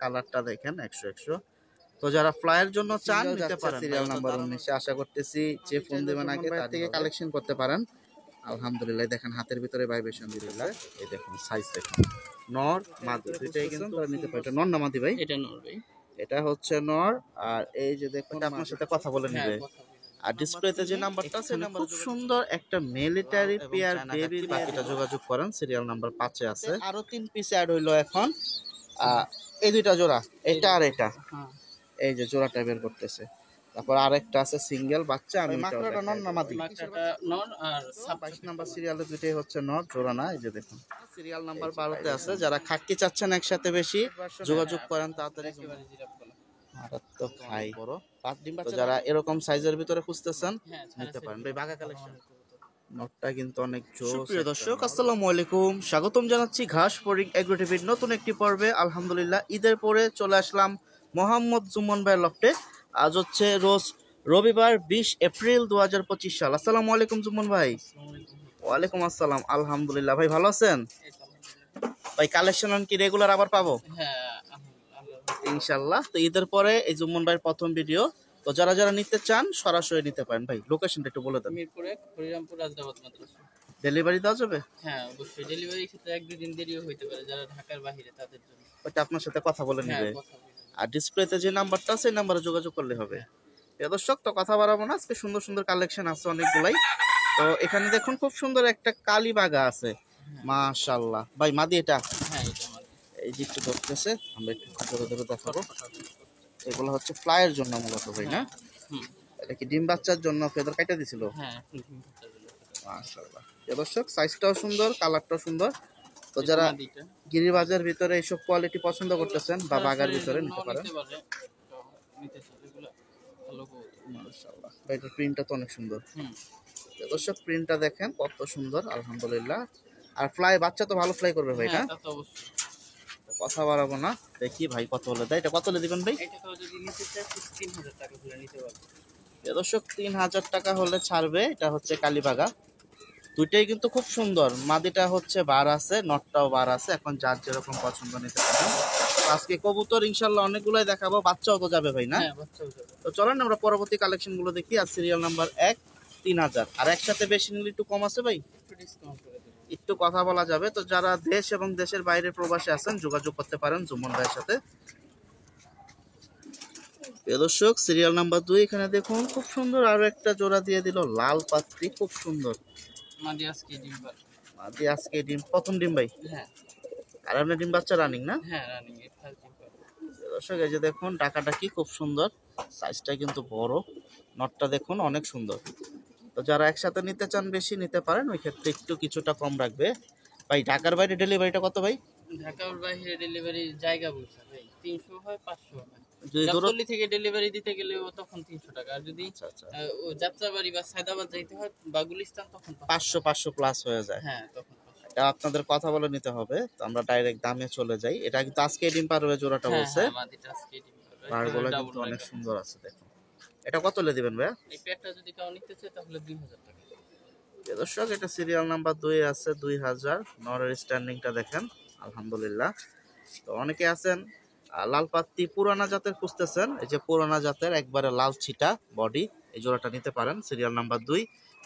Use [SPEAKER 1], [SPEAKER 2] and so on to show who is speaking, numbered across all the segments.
[SPEAKER 1] কালারটা দেখেন 100 তো যারা ফ্লাইয়ের জন্য চান নিতে পারেন সিরিয়াল নাম্বার 19 আশা করতেছি যে ফোন দিবেন আগে তার থেকে কালেকশন করতে পারেন। আলহামদুলিল্লাহ দেখেন হাতের ভিতরে ভাইব্রেশন দিল্লাহ। এই দেখুন সাইজ দেখুন নর মাদি দুইটাই কিন্তু নিতে পারেন। এটা নর না মাদি ভাই?
[SPEAKER 2] এটা নর ভাই।
[SPEAKER 1] এটা হচ্ছে নর। আর এই যে দেখুন আপনার সাথে কথা বলে নেবে। আর ডিসপ্লেতে যে নাম্বারটা আছে নাম্বার খুব সুন্দর একটা মিলিটারি পেয়ার বেবি বাকিটা যোগাযোগ করেন সিরিয়াল নাম্বার 5 এ আছে। আরো 3 পিস অ্যাড হইলো এখন এই দুইটা জোড়া এটা আর এটা এই যে জোড়াটা বের করতেছে। তারপর আরেকটা আছে সিঙ্গেল বাচ্চা। আমি মাকড়াটা নর না মাদি?
[SPEAKER 2] মাকড়াটা নর আর
[SPEAKER 1] 27 নাম্বার সিরিয়ালে দুইটাই হচ্ছে নর জোড়া না। এই যে দেখুন সিরিয়াল নাম্বার 12 তে আছে। যারা খাকি চাচ্ছেন একসাথে বেশি যোগাযোগ করেন তাড়াতাড়ি। মারাত্মক হাই বড় 5 ডিম বাচ্চা যারা এরকম সাইজের ভিতরে খুঁজতেছেন নিতে পারেন ভাই। বাগা কালেকশন নটটা কিন্তু অনেক জোস। প্রিয় দর্শক আসসালামু আলাইকুম, স্বাগতম জানাচ্ছি ঘাস ফরিং এগ্রো টিভির নতুন একটি পর্বে। আলহামদুলিল্লাহ ঈদের পরে চলে আসলাম মোহাম্মদ জুম্মন ভাইয়ের লফটে। আজ হচ্ছে রোজ রবিবার 20 এপ্রিল 2025 সাল। আসসালামু আলাইকুম জুম্মন ভাই। ওয়ালাইকুম আসসালাম। আলহামদুলিল্লাহ ভাই ভালো আছেন ভাই? কালেকশন কি রেগুলার আবার পাবো?
[SPEAKER 2] হ্যাঁ
[SPEAKER 1] ইনশাআল্লাহ। তো ঈদের পরে এই জুম্মন ভাইয়ের প্রথম ভিডিও। তো যারা যারা নিতে চান সরাসরি নিতে পারেন ভাই। লোকেশনটা একটু বলে দেন।
[SPEAKER 2] মিরপুরে হরিরামপুর রাজদাবাদ মাদ্রাসা।
[SPEAKER 1] ডেলিভারি দেওয়া যাবে?
[SPEAKER 2] হ্যাঁ অবশ্যই, ডেলিভারি ক্ষেত্রে 1-2 দিন দেরিও হইতে পারে যারা ঢাকার বাইরে তাদের জন্য।
[SPEAKER 1] ওটা আপনার সাথে কথা বলে নেবে। আর ডিসপ্লেতে যে নাম্বারটা আছে সেই নাম্বারে যোগাযোগ করলে হবে। দর্শক তো কথা বাড়াবো না, আজকে সুন্দর সুন্দর কালেকশন আছে অনেকগুলাই। তো এখানে দেখুন খুব সুন্দর একটা কালী বাগা আছে মাশাআল্লাহ ভাই। মাদি এটা?
[SPEAKER 2] হ্যাঁ এটা মাদি।
[SPEAKER 1] এই যে একটু ধরতেছে, আমরা একটু ধরে ধরে দেখাবো। এগুলো হচ্ছে ফ্লাইয়ের জন্য মূলত ভাই না? এটা কি ডিম বাচ্চার জন্য ফেদার কাটা দিছিল?
[SPEAKER 2] হ্যাঁ
[SPEAKER 1] মাশাআল্লাহ। দর্শক সাইজটাও সুন্দর, কালারটাও সুন্দর। তো যারা গিরিবাজের ভিতরে এইসব কোয়ালিটি পছন্দ করতেছেন বা বাগার ভিতরে নিতে পারেন। মাশাআল্লাহ ভাই এটার প্রিন্টটা তো অনেক সুন্দর। দর্শক প্রিন্টটা দেখেন কত সুন্দর আলহামদুলিল্লাহ। আর ফ্লাই বাচ্চা তো ভালো ফ্লাই করবে ভাই না? কথা বাড়াবো না, দেখি ভাই কত হলে দেয়। এটা কত হলে দিবেন ভাই? দর্শক 3000 টাকা হলে ছাড়বে। এটা হচ্ছে কালীবাগা, দুইটাই কিন্তু খুব সুন্দর। মাদিটা হচ্ছে বার আছে, নটটাও বার আছে। এখন যার যেরকম পছন্দ নিতে পারেন। আজকে কবুতর ইনশাল্লাহ অনেকগুলাই দেখাবো, বাচ্চাও তো যাবে ভাই না? তো চলেন আমরা পরবর্তী কালেকশন গুলো দেখি। আর সিরিয়াল নাম্বার 1 3000। আর একসাথে বেশি নিলে একটু কম আছে ভাই? একটু কথা বলা যাবে। তো যারা দেশ এবং দেশের বাইরে প্রবাসে আছেন যোগাযোগ করতে পারেন জুম্মন ভাইয়ের সাথে। দর্শক সিরিয়াল নাম্বার 2 এখানে দেখুন খুব সুন্দর আরো একটা জোড়া দিয়ে দিল লাল পাত্রি, খুব সুন্দর। মাদি আজকে ডিম প্রথম ডিম ভাই?
[SPEAKER 2] হ্যাঁ।
[SPEAKER 1] আর আপনার ডিম বাচ্চা রানিং না?
[SPEAKER 2] হ্যাঁ রানিং।
[SPEAKER 1] দর্শক এই যে দেখুন ডাকাটা কি খুব সুন্দর, সাইজটা কিন্তু বড়। নটটা দেখুন অনেক সুন্দর। তো যারা একসাথে নিতে চান বেশি নিতে পারেন, ওই ক্ষেত্রে একটু কিছুটা কম রাখবে ভাই। ঢাকার বাইরে ডেলিভারিটা কত ভাই?
[SPEAKER 2] ঢাকার বাইরে ডেলিভারি জায়গা বলছে ভাই 300 হয় 500 হয়। যদি দূরত্ব থেকে ডেলিভারি দিতে গেলে তখন 300 টাকা। আর যদি যাত্রাবাড়ি বা সায়দাবাদ যাইতে হয় বা গুলিস্তান তখন
[SPEAKER 1] 500 প্লাস হয়ে যায়।
[SPEAKER 2] হ্যাঁ তখন
[SPEAKER 1] এটা আপনাদের কথা বলে নিতে হবে। তো আমরা ডাইরেক্ট দামে চলে যাই। এটা কিন্তু আজকে ডিম পারবে জোড়াটা বলছে।
[SPEAKER 2] মাদিটা আজকে ডিম পারবে।
[SPEAKER 1] বারগুলো কিন্তু অনেক সুন্দর আছে দেখুন। এটা কত হলে দিবেন ভাই?
[SPEAKER 2] এই পেটটা যদি কেউ নিতে চায় তাহলে 2000 টাকা।
[SPEAKER 1] দর্শক এটা সিরিয়াল নাম্বার 2 আছে 2000। নরের স্ট্যান্ডিংটা দেখেন আলহামদুলিল্লাহ। তো অনেকে আছেন লাল পাত্তি পুরানা জাতের খুঁজতেছেন। এই যে পুরানা জাতের একবারে লাল ছিটা বডি, এই জোড়াটা নিতে পারেন। সিরিয়াল নাম্বার 2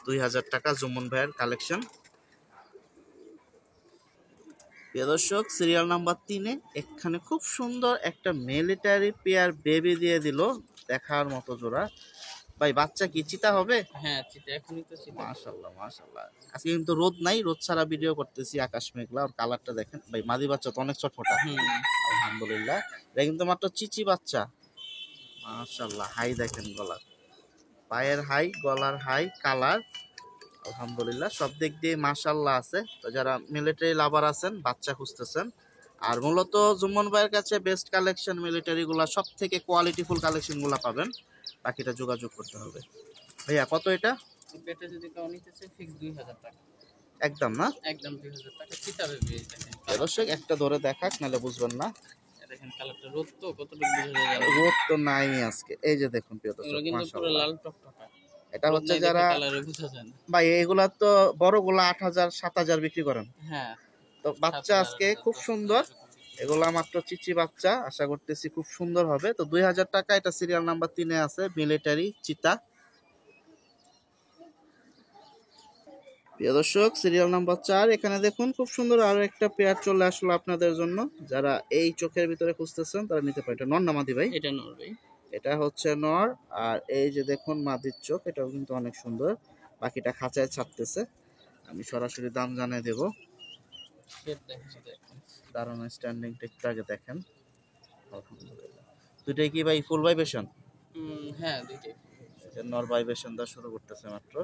[SPEAKER 1] 2000 টাকা জুম্মন ভাইয়ের কালেকশন। প্রিয় দর্শক সিরিয়াল নাম্বার 3 এখানে খুব সুন্দর একটা মিলিটারি পেয়ার বেবি দিয়ে দিল, দেখার মতো জোড়া ভাই। বাচ্চা কি চিতা হবে?
[SPEAKER 2] হ্যাঁ চিতা, এখনই তো চিতা।
[SPEAKER 1] মাশাআল্লাহ মাশাআল্লাহ। আজকে কিন্তু রোদ নাই, রোদ ছাড়া ভিডিও করতেছি, আকাশ মেঘলা। আর কালারটা দেখেন ভাই, মাদি বাচ্চা তো অনেক চটপটা আলহামদুলিল্লাহ। এটা কিন্তু মাত্র চিচি বাচ্চা মাশাআল্লাহ। হাই দেখেন গলার, পায়ের হাই, গলার হাই, কালার আলহামদুলিল্লাহ সব দিক দিয়ে মাশাআল্লাহ আছে। তো যারা মিলিটারি লাভার আছেন, বাচ্চা খুঁজতেছেন, আর মূলত জুম্মন ভাইয়ের কাছে বেস্ট কালেকশন মিলিটারি গুলা, সব থেকে কোয়ালিটিফুল কালেকশন গুলা পাবেন। বাকিটা যোগাযোগ করতে হবে ভাইয়া। কত এটা?
[SPEAKER 2] এটা যদি কেউ নিতে চায় ফিক্স 2000 টাকা
[SPEAKER 1] একদম না?
[SPEAKER 2] একদম 2000 টাকা। চিতা বেবি দেখেন।
[SPEAKER 1] দর্শক একটা ধরে দেখাক, নাহলে বুঝবেন না।
[SPEAKER 2] দেখেন কালারটা, রোদ তো কতটুকু বোঝা যায়।
[SPEAKER 1] রোদ তো নাই আজকে। এই যে দেখুন প্রিয় দর্শক
[SPEAKER 2] কিন্তু পুরো লাল টকটকা।
[SPEAKER 1] এটা হচ্ছে যারা ভাই এগুলা তো বড়গুলা 8000 7000 বিক্রি করেন।
[SPEAKER 2] হ্যাঁ।
[SPEAKER 1] তো বাচ্চা আজকে খুব সুন্দর, এগুলা মাত্র চিচি বাচ্চা, আশা করতেছি খুব সুন্দর হবে। তো 2000 টাকা। এটা সিরিয়াল নাম্বার 3-এ আছে, মিলিটারি চিতা। প্রিয় দর্শক, সিরিয়াল নাম্বার 4 এখানে দেখুন খুব সুন্দর আরো একটা পেয়ার চলে আসলো আপনাদের জন্য। যারা এই চোখের ভিতরে খুঁজতেছেন তারা নিতে পারেন। এটা নর না মাদি ভাই?
[SPEAKER 2] এটা নর ভাই।
[SPEAKER 1] এটা হচ্ছে নর। আর এই যে দেখুন মাদির চোখ, এটাও কিন্তু অনেক সুন্দর। বাকিটা খাঁচায় ছাড়তেছে, আমি সরাসরি দাম জানিয়ে দেবো। দারুণ স্ট্যান্ডিংটা একটু আগে দেখেন। আলহামদুলিল্লাহ। দুটোই কি ভাই ফুল ভাইবেশন?
[SPEAKER 2] হ্যাঁ দুইটাই।
[SPEAKER 1] নর ভাইবেশন দা শুরু করতেছে মাত্র।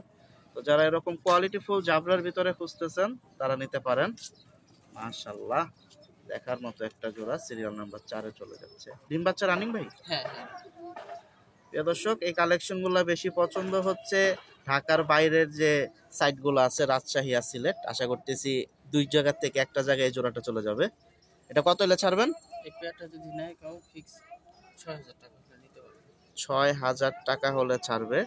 [SPEAKER 1] তো যারা এরকম কোয়ালিটি ফুল জাবরার ভিতরে খুঁজতেছেন তারা নিতে পারেন। মাশাআল্লাহ, দেখার মতো একটা জোড়া সিরিয়াল নাম্বার 4-এ চলে যাচ্ছে। ডিম বাচ্চা রানিং ভাই?
[SPEAKER 2] হ্যাঁ হ্যাঁ।
[SPEAKER 1] প্রিয় দর্শক, এই কালেকশনগুলো বেশি পছন্দ হচ্ছে ঢাকার বাইরের যে সাইটগুলো আছে, রাজশাহী আর সিলেট। আশা করতেছি দুই জায়গা থেকে একটা জায়গায় এই জোড়াটা চলে যাবে। এটা কত হলে ছাড়বেন?
[SPEAKER 2] এই পেয়ারটা যদি নেয় কাউ ফিক্স 6000 টাকা নিতে পারবে।
[SPEAKER 1] 6000 টাকা হলে ছাড়বে।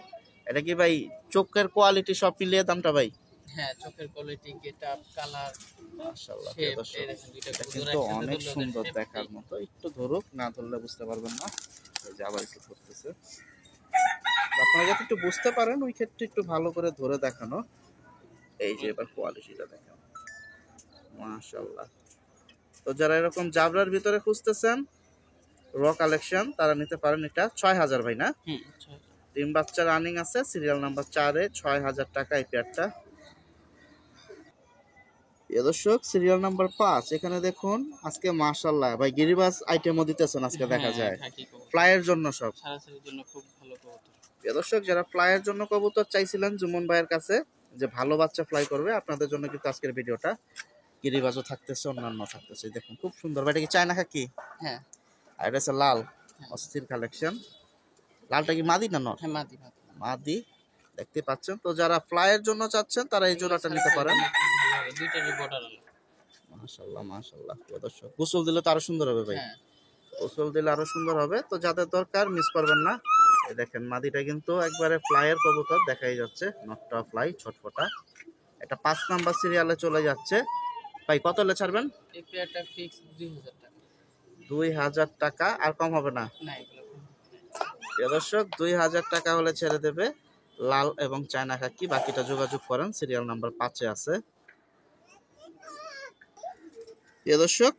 [SPEAKER 1] এটা কি ভাই চোখের কোয়ালিটি সব মিলিয়ে দামটা ভাই?
[SPEAKER 2] হ্যাঁ, চোখের কোয়ালিটি, গেটআপ, কালার,
[SPEAKER 1] মাশাআল্লাহ প্রিয় দর্শক, এটা কিন্তু অনেক সুন্দর দেখার মতো। একটু ধরুক, না ধরলে বুঝতে পারবেন না। এই যে আবার একটু ধরতেছে, আপনারা যাতে একটু বুঝতে পারেন ওই ক্ষেত্রে একটু ভালো করে ধরে দেখানো। এই যে এবার কোয়ালিটিটা দেখেন, মাশাআল্লাহ। তো যারা এরকম জাবরার ভিতরে খুঁজতেছেন র কালেকশন তারা নিতে পারেন। এটা 6000 ভাই না? ডিম বাচ্চা রানিং আছে, সিরিয়াল নাম্বার 4-এ 6000 টাকা এই পেয়ারটা। প্রিয় দর্শক, সিরিয়াল নাম্বার 5 এখানে দেখুন আজকে মাশাআল্লাহ ভাই গিরিবাস আইটেমও দিতেছেন আজকে দেখা যায়। ফ্লাইয়ের জন্য সব
[SPEAKER 2] ছাড়াছাড়ির জন্য খুব ভালো কবুতর।
[SPEAKER 1] প্রিয় দর্শক, যারা ফ্লাইয়ের জন্য কবুতর চাইছিলেন জুমন ভাইয়ের কাছে যে ভালো বাচ্চা ফ্লাই করবে, আপনাদের জন্য কিন্তু আজকের ভিডিওটা। গিরিবাজও থাকতেছে, অন্যান্য থাকতেছে। দেখুন খুব সুন্দর। এটা কি চায়না খাকি?
[SPEAKER 2] হ্যাঁ।
[SPEAKER 1] আর এটা হচ্ছে লাল, অস্থির কালেকশন। লালটা কি মাদি না নর?
[SPEAKER 2] হ্যাঁ মাদি।
[SPEAKER 1] মাদি দেখতে পাচ্ছেন। তো যারা ফ্লাইয়ের জন্য চাচ্ছেন তারা এই জোড়াটা নিতে পারেন।
[SPEAKER 2] দুইটারই বর্ডার আলাদা।
[SPEAKER 1] মাশাআল্লাহ মাশাআল্লাহ। প্রিয় দর্শক, গোসল দিলে তো আরো সুন্দর হবে ভাই।
[SPEAKER 2] হ্যাঁ,
[SPEAKER 1] গোসল দিলে আরো সুন্দর হবে। তো যাদের দরকার মিস করবেন না। এই দেখেন মাদিটা কিন্তু একবারে ফ্লাইয়ের কবুতর দেখাই যাচ্ছে, নটটা ফ্লাই ছটফটা। এটা 5 নাম্বার সিরিয়ালে চলে যাচ্ছে। ভাই কত হলে ছাড়বেন?
[SPEAKER 2] এই পেয়ারটা ফিক্স 2000 টাকা।
[SPEAKER 1] 2000 টাকা, আর কম হবে না?
[SPEAKER 2] না, এগুলো কম।
[SPEAKER 1] প্রিয় দর্শক, 2000 টাকা হলে ছেড়ে দেবে লাল এবং চায়না খাকি। বাকিটা যোগাযোগ করেন, সিরিয়াল নাম্বার 5-এ আছে। প্রিয় দর্শক,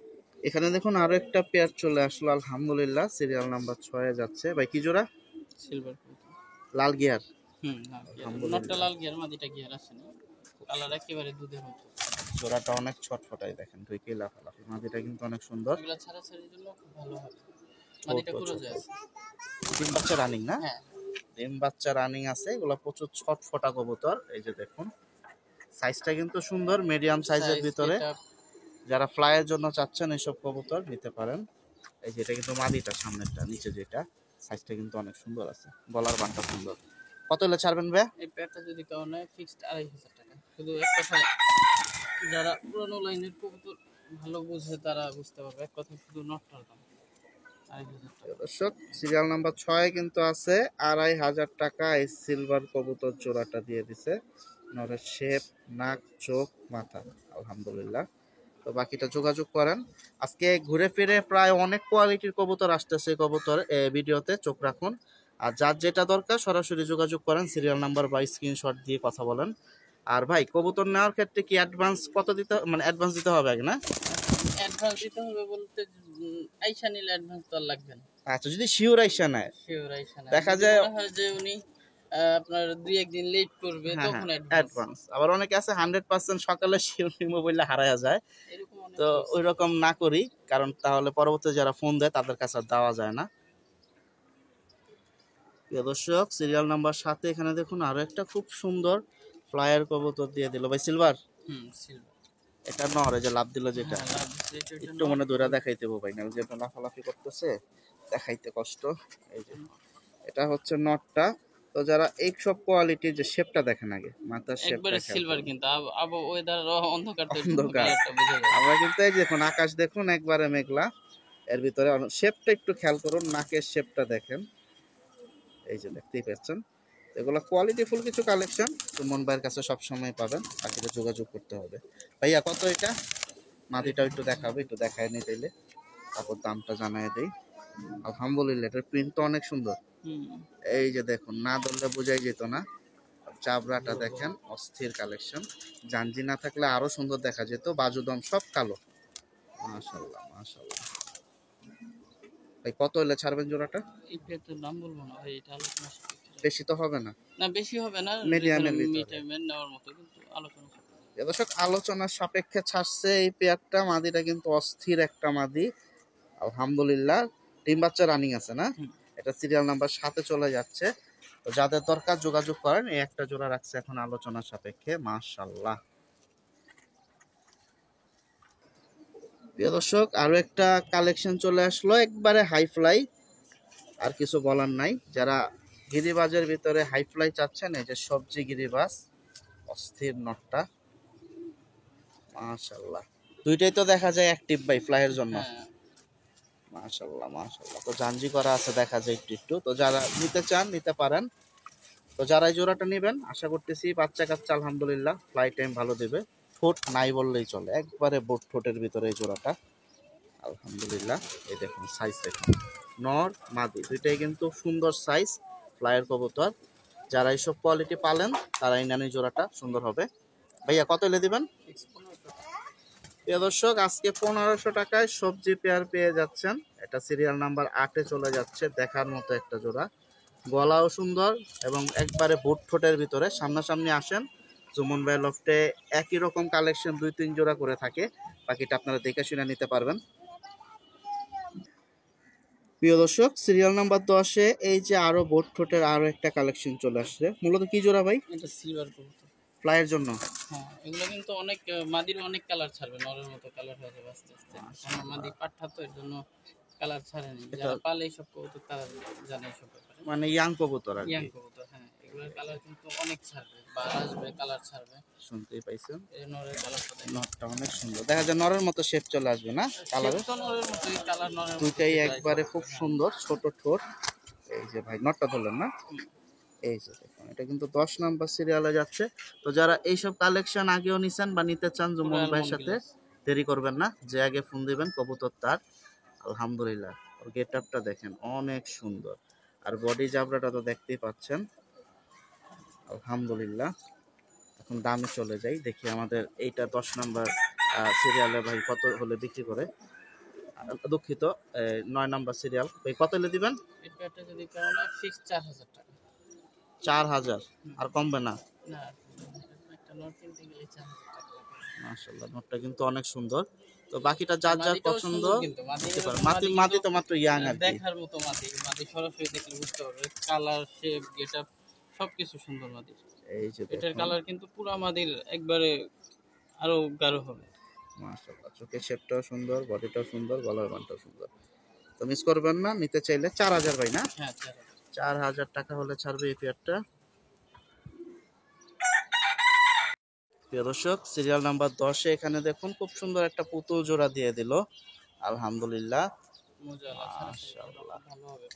[SPEAKER 1] এখানে দেখুন আরো একটা পেয়ার চলে আসলো আলহামদুলিল্লাহ, সিরিয়াল নাম্বার 6-এ যাচ্ছে। ভাই কি জোড়া?
[SPEAKER 2] সিলভার
[SPEAKER 1] লাল গিয়ার।
[SPEAKER 2] নটটা লাল গিয়ার, মাদিটা গিয়ার আছে না। কালার একেবারে দুধের মতো।
[SPEAKER 1] জোড়াটা অনেক ছটফটাই দেখেন, দুই কি লাফালাফি। মাদিটা কিন্তু অনেক সুন্দর।
[SPEAKER 2] এগুলা ছাড়াছাড়ির জন্য খুব ভালো হবে। মাদিটা পুরো যায় আছে।
[SPEAKER 1] ডিম বাচ্চা রানিং না?
[SPEAKER 2] হ্যাঁ,
[SPEAKER 1] ডিম বাচ্চা রানিং আছে। এগুলো প্রচুর ছটফটা কবুতর। এই যে দেখুন সাইজটা কিন্তু সুন্দর, মিডিয়াম সাইজের ভিতরে। যারা ফ্লাইয়ের জন্য চাচ্ছেন এইসব কবুতর নিতে পারেন। এই যে এটা কিন্তু মাদিটা, সামনেরটা, নিচে যেটা, সাইজটা কিন্তু অনেক সুন্দর আছে। গলার বানটা সুন্দর। কত হলে ছাড়বেন ভাই?
[SPEAKER 2] এই পেয়ারটা যদি কেউ নেয় ফিক্সড 2500 টাকা। শুধু এক কথায় যারা পুরনো লাইনের কবুতর ভালো বুঝে তারা বুঝতে পারবে। এক কথায় শুধু নটটার দাম 2500 টাকা।
[SPEAKER 1] দর্শক, সিরিয়াল নাম্বার 6 কিন্তু আছে 2500 টাকা। এই সিলভার কবুতর জোড়াটা দিয়ে দিছে। নরের শেপ, নাক, চোখ, মাথা, আলহামদুলিল্লাহ। তো বাকিটা যোগাযোগ করেন। আজকে ঘুরে ফিরে প্রায় অনেক কোয়ালিটির কবুতর আসতেছে কবুতর ভিডিওতে, চোখ রাখুন। আর যার যেটা দরকার সরাসরি যোগাযোগ করেন, সিরিয়াল নাম্বার বা স্ক্রিনশট দিয়ে কথা বলেন। আর ভাই কবুতর নেওয়ার ক্ষেত্রে কি অ্যাডভান্স কত দিতে, মানে অ্যাডভান্স দিতে হবে আগে না?
[SPEAKER 2] অ্যাডভান্স দিতে হবে বলতে আইসা নিলে অ্যাডভান্স তো আর লাগবে না।
[SPEAKER 1] আচ্ছা, যদি শিওর আইসা নেয়,
[SPEAKER 2] শিওর আইসা না,
[SPEAKER 1] দেখা যায়
[SPEAKER 2] যে উনি আপনার 2-1 দিন লেট করবে তখন
[SPEAKER 1] অ্যাডভান্স। আবার অনেকে আছে 100% সকালে শিওর নিব বললে হারায়া যায়। তো ওই রকম না করি, কারণ তাহলে পরবর্তী যারা ফোন দেয় তাদের কাছে আর দেওয়া যায় না। প্রিয় দর্শক, সিরিয়াল নাম্বার 7-এ এখানে দেখুন আরো একটা খুব সুন্দর ফ্লায়ার কবুতর দিয়ে দিল ভাই, সিলভার।
[SPEAKER 2] সিলভার।
[SPEAKER 1] এটা নর, এই যে লাভ দিল যেটা, একটু মনে দৌড়া দেখাইতে ভাই না, যে লাফালাফি করতেছে দেখাইতে কষ্ট। এই যে এটা হচ্ছে নটটা। তো যারা এই সব কোয়ালিটির যে শেপটা দেখেন আগে, মাথার শেপটা
[SPEAKER 2] একবারে সিলভার, কিন্তু আবো ওয়েদার অন্ধকার তো
[SPEAKER 1] অন্ধকার। আমরা কিন্তু এই দেখুন আকাশ দেখুন একবারে মেঘলা, এর ভিতরে শেপটা একটু খেয়াল করুন, নাকের শেপটা দেখেন। এই যে দেখতেই পাচ্ছেন। এগুলো কোয়ালিটি ফুল কিছু কালেকশন সুমন ভাইয়ের কাছে সবসময় পাবেন। বাকিটা যোগাযোগ করতে হবে। ভাইয়া কত এটা? মাদিটাও একটু দেখাবে, একটু দেখায় নি তাইলে। তারপর দামটা জানাই দেই। আলহামদুলিল্লাহ, এটার প্রিন্ট তো অনেক সুন্দর। এই যে দেখুন, না ধরলে বোঝাই যেত না। চাবড়াটা দেখেন, অস্থির কালেকশন। জাঞ্জি না থাকলে আরো সুন্দর দেখা যেত। বাজুদম সব কালো। মাশাআল্লাহ মাশাআল্লাহ। ভাই কত হলে ছাড়বেন জোড়াটা?
[SPEAKER 2] এটা তো দাম বলবো না ভাই, এটা আলোচনা সাপেক্ষে।
[SPEAKER 1] বেশি তো হবে না?
[SPEAKER 2] না বেশি হবে না,
[SPEAKER 1] মিডিয়ামের ভিতরে
[SPEAKER 2] মিডিয়ামের নেওয়ার মতো, কিন্তু আলোচনা সাপেক্ষে।
[SPEAKER 1] দর্শক, আলোচনার সাপেক্ষে ছাড়ছে এই পেয়ারটা। মাদিটা কিন্তু অস্থির একটা মাদি, আলহামদুলিল্লাহ। ডিম বাচ্চা রানিং আছে না? এটা সিরিয়াল নাম্বার 7-এ চলে যাচ্ছে। তো যাদের দরকার যোগাযোগ করেন। এই একটা জোড়া রাখছে এখন আলোচনার সাপেক্ষে। মাশাআল্লাহ। প্রিয় দর্শক, আরো একটা কালেকশন চলে আসলো, একবারে হাই ফ্লাই। আর কিছু বলার নাই। যারা গিরিবাজের ভিতরে হাই ফ্লাই চাচ্ছেন, এই যে সবজি গিরিবাজ, অস্থির নটটা। মাশাআল্লাহ, দুইটাই তো দেখা যায় অ্যাক্টিভ বাই ফ্লাইয়ের জন্য। মাশাআল্লাহ মাশাআল্লাহ। তো জাঞ্জি করা আছে দেখা যায় একটু একটু। তো যারা নিতে চান নিতে পারেন। তো যারা এই জোড়াটা নেবেন, আশা করতেছি বাচ্চা কাচ্চা আলহামদুলিল্লাহ ফ্লাই টাইম ভালো দেবে। ঠোঁট নাই বললেই চলে, একবারে বোট ঠোঁটের ভিতরে এই জোড়াটা, আলহামদুলিল্লাহ। এই দেখুন সাইজ দেখুন, নর মাদি দুইটাই কিন্তু সুন্দর সাইজ ফ্লাইয়ের কবুতর। যারা এইসব কোয়ালিটি পালেন তারা এই নানি জোড়াটা সুন্দর হবে। ভাইয়া কত এলে দিবেন? প্রিয় দর্শক, আজকে 1500 টাকায় সবজি পেয়ার পেয়ে যাচ্ছেন। এটা সিরিয়াল নাম্বার 8-এ চলে যাচ্ছে। দেখার মতো একটা জোড়া, গলাও সুন্দর এবং একবারে বুট ঠোঁটের ভিতরে। সামনাসামনি আসেন, জুমন ভাই লফটে একই রকম কালেকশন 2-3 জোড়া করে থাকে। বাকিটা আপনারা দেখে শুনে নিতে পারবেন। প্রিয় দর্শক, সিরিয়াল নাম্বার 10-এ এই যে আরো বুট ঠোঁটের আরো একটা কালেকশন চলে আসছে। মূলত কি জোড়া ভাই?
[SPEAKER 2] এটা সিলভার কবুতর
[SPEAKER 1] ফ্লাইয়ের জন্য।
[SPEAKER 2] হ্যাঁ, এগুলো কিন্তু অনেক মাদির অনেক কালার ছাড়বে, নরের মতো কালার হয়ে যাবে আস্তে আস্তে। কারণ মাদি পাঠা তো, এর জন্য কালার ছাড়েনি। যারা পালে এইসব কবুতর তারা জানে এইসব ব্যাপারে।
[SPEAKER 1] মানে ইয়াং কবুতর আর
[SPEAKER 2] ইয়াং
[SPEAKER 1] কি।
[SPEAKER 2] কবুতর, হ্যাঁ, এগুলোর কালার কিন্তু অনেক ছাড়বে বা আসবে, কালার ছাড়বে।
[SPEAKER 1] শুনতেই পাইছেন,
[SPEAKER 2] এই নরের কালারটা দেখুন,
[SPEAKER 1] নটটা অনেক সুন্দর। দেখা যায় নরের মতো শেপ চলে আসবে না কালারে?
[SPEAKER 2] তো নরের মতোই কালার, নরের মতো
[SPEAKER 1] দুইটাই একবারে খুব সুন্দর, ছোট ঠোঁট। এই যে ভাই নটটা ধরলেন না? এই যে দেখুন, এটা কিন্তু 10 নাম্বার সিরিয়ালে যাচ্ছে। তো যারা এইসব কালেকশন আগেও নিছেন বা নিতে চান, জুমন ভাইয়ের সাথে দেরি করবেন না, যে আগে ফোন দিবেন কবুতর তার। আলহামদুলিল্লাহ, ওর গেট আপটা দেখেন অনেক সুন্দর। আর বডি জাবরাটা তো দেখতেই পাচ্ছেন, আলহামদুলিল্লাহ। এখন দামে চলে যাই, দেখি আমাদের এইটা 10 নাম্বার সিরিয়ালে ভাই কত হলে বিক্রি করে। দুঃখিত, 9 নাম্বার সিরিয়াল ভাই কত হলে দিবেন?
[SPEAKER 2] এটা যদি কারণ ফিক্স 4000 টাকা।
[SPEAKER 1] 4000 আর কমবে না?
[SPEAKER 2] না, একটা নট কিনতে গেলে 4000 টাকা লাগবে।
[SPEAKER 1] মাশাআল্লাহ, নটটা কিন্তু অনেক সুন্দর। তো বাকিটা যার যার
[SPEAKER 2] মাদিটাও
[SPEAKER 1] পছন্দ
[SPEAKER 2] সুন্দর কিন্তু,
[SPEAKER 1] নিতে পারেন।
[SPEAKER 2] মাদি
[SPEAKER 1] মাদি তো মাত্র ইয়াং আর কি।
[SPEAKER 2] দেখার মতো মাদি, মাদি সরাসরি দেখলে বুঝতে পারবে, কালার, শেপ, গেটআপ সবকিছু সুন্দর মাদির।
[SPEAKER 1] এই যে
[SPEAKER 2] এটার
[SPEAKER 1] দেখুন,
[SPEAKER 2] কালার কিন্তু পুরা মাদির একবারে আরো গাঢ় হবে।
[SPEAKER 1] মাশাআল্লাহ, চোখের শেপটাও সুন্দর, বডিটাও সুন্দর, গলার বানটাও সুন্দর। তো মিস করবেন না, নিতে চাইলে 4000 ভাই না?
[SPEAKER 2] হ্যাঁ,
[SPEAKER 1] 4000 টাকা হলে ছাড়বে এই পেয়ারটা। প্রিয় দর্শক, সিরিয়াল নাম্বার 10-এ এখানে দেখুন খুব সুন্দর একটা পুতুল জোড়া দিয়ে দিল, আলহামদুলিল্লাহ। মাশাআল্লাহ
[SPEAKER 2] ভালো হবে।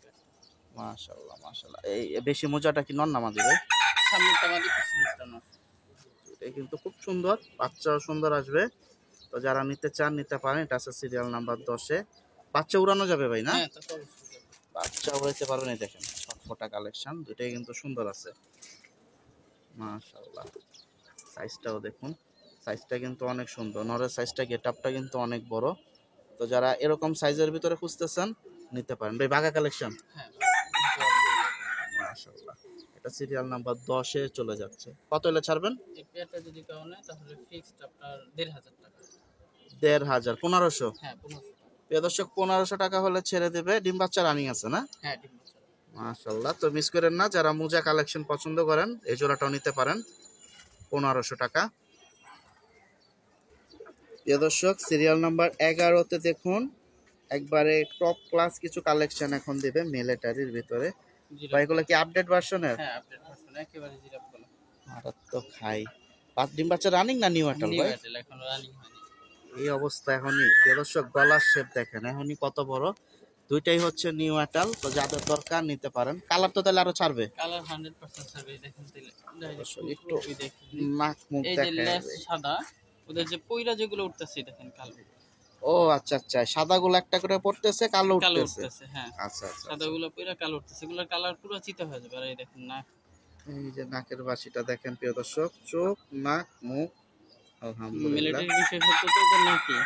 [SPEAKER 1] মাশাআল্লাহ মাশাআল্লাহ। এই বেশি মোজাটা কি নর না মাদি ভাই?
[SPEAKER 2] সামনেরটা মাদি, পিছনেরটা নর।
[SPEAKER 1] এটা কিন্তু খুব সুন্দর, বাচ্চাও সুন্দর আসবে। তো যারা নিতে চান নিতে পারেন। এটা আছে সিরিয়াল নাম্বার 10-এ। বাচ্চা উড়ানো যাবে ভাই না?
[SPEAKER 2] হ্যাঁ, তা তো অবশ্যই।
[SPEAKER 1] বাচ্চা উড়াইতে পারবেন। এই দেখেন ছটফটা কালেকশন, দুটাই কিন্তু সুন্দর আছে। মাশাআল্লাহ, সাইজটাও দেখুন, সাইজটা কিন্তু অনেক সুন্দর। নরের সাইজটা, গেটআপটা কিন্তু অনেক বড়। তো যারা এরকম সাইজের ভিতরে খুঁজতেছেন নিতে পারেন ভাই। বাঘা কালেকশন,
[SPEAKER 2] হ্যাঁ,
[SPEAKER 1] মাশাআল্লাহ। এটা সিরিয়াল নাম্বার 10-এ চলে যাচ্ছে। কত হলে ছাড়বেন?
[SPEAKER 2] এই পেয়ারটা যদি কারো নেয় তাহলে ফিক্সড আপনার 1500 টাকা।
[SPEAKER 1] 1500? 1500?
[SPEAKER 2] হ্যাঁ, 1500 টাকা।
[SPEAKER 1] প্রিয় দর্শক, 1500 টাকা হলে ছেড়ে দেবে। ডিম বাচ্চা রানিং আছে না?
[SPEAKER 2] হ্যাঁ, ডিম বাচ্চা।
[SPEAKER 1] মাশাআল্লাহ। তো মিস করেন না, যারা মোজা কালেকশন পছন্দ করেন এই জোড়াটাও নিতে পারেন, 1500 টাকা। প্রিয় দর্শক, সিরিয়াল নাম্বার 11-তে দেখুন একবারে টপ ক্লাস কিছু কালেকশন এখন দিবে মিলিটারির ভিতরে। ভাই এগুলো কি আপডেট ভার্সনের?
[SPEAKER 2] হ্যাঁ, আপডেট ভার্সন, একেবারে জিরাফ গুলো।
[SPEAKER 1] মারাত্মক খাই। ডিম বাচ্চা রানিং না নিউ অ্যাটাল
[SPEAKER 2] নিউ
[SPEAKER 1] ভাই?
[SPEAKER 2] অ্যাটেল এখনো রানিং হয়নি।
[SPEAKER 1] এই অবস্থা এখনই। প্রিয় দর্শক, গলার শেপ দেখেন এখনই কত বড়। দুইটাই হচ্ছে নিউ অ্যাটাল। তো যাদের দরকার নিতে পারেন। কালার তো তাহলে আরো ছাড়বে?
[SPEAKER 2] কালার 100% ছাড়বে, দেখেন তাইলে
[SPEAKER 1] একটু
[SPEAKER 2] দেখেন।
[SPEAKER 1] নাক মুখ
[SPEAKER 2] এই যে
[SPEAKER 1] দেখেন।
[SPEAKER 2] লেস সাদা, ওদের যে পয়লা যেগুলো উঠতেছে দেখেন কালো।
[SPEAKER 1] ও আচ্ছা আচ্ছা, সাদাগুলো একটা করে পড়তেছে, কালো
[SPEAKER 2] কালো
[SPEAKER 1] উঠতেছে।
[SPEAKER 2] উঠতেছে, হ্যাঁ।
[SPEAKER 1] আচ্ছা আচ্ছা আচ্ছা।
[SPEAKER 2] সাদাগুলো পুরা কালো উঠতেছে, এগুলোর কালার পুরো চিতা হয়ে যাবে। আর এই দেখেন না,
[SPEAKER 1] এই যে নাকের বাসিটা দেখেন প্রিয় দর্শক, চোখ, নাক, মুখ, আলহামদুলিল্লাহ।
[SPEAKER 2] মিলিটারি বিশেষ হচ্ছে তো ওদের নাকি।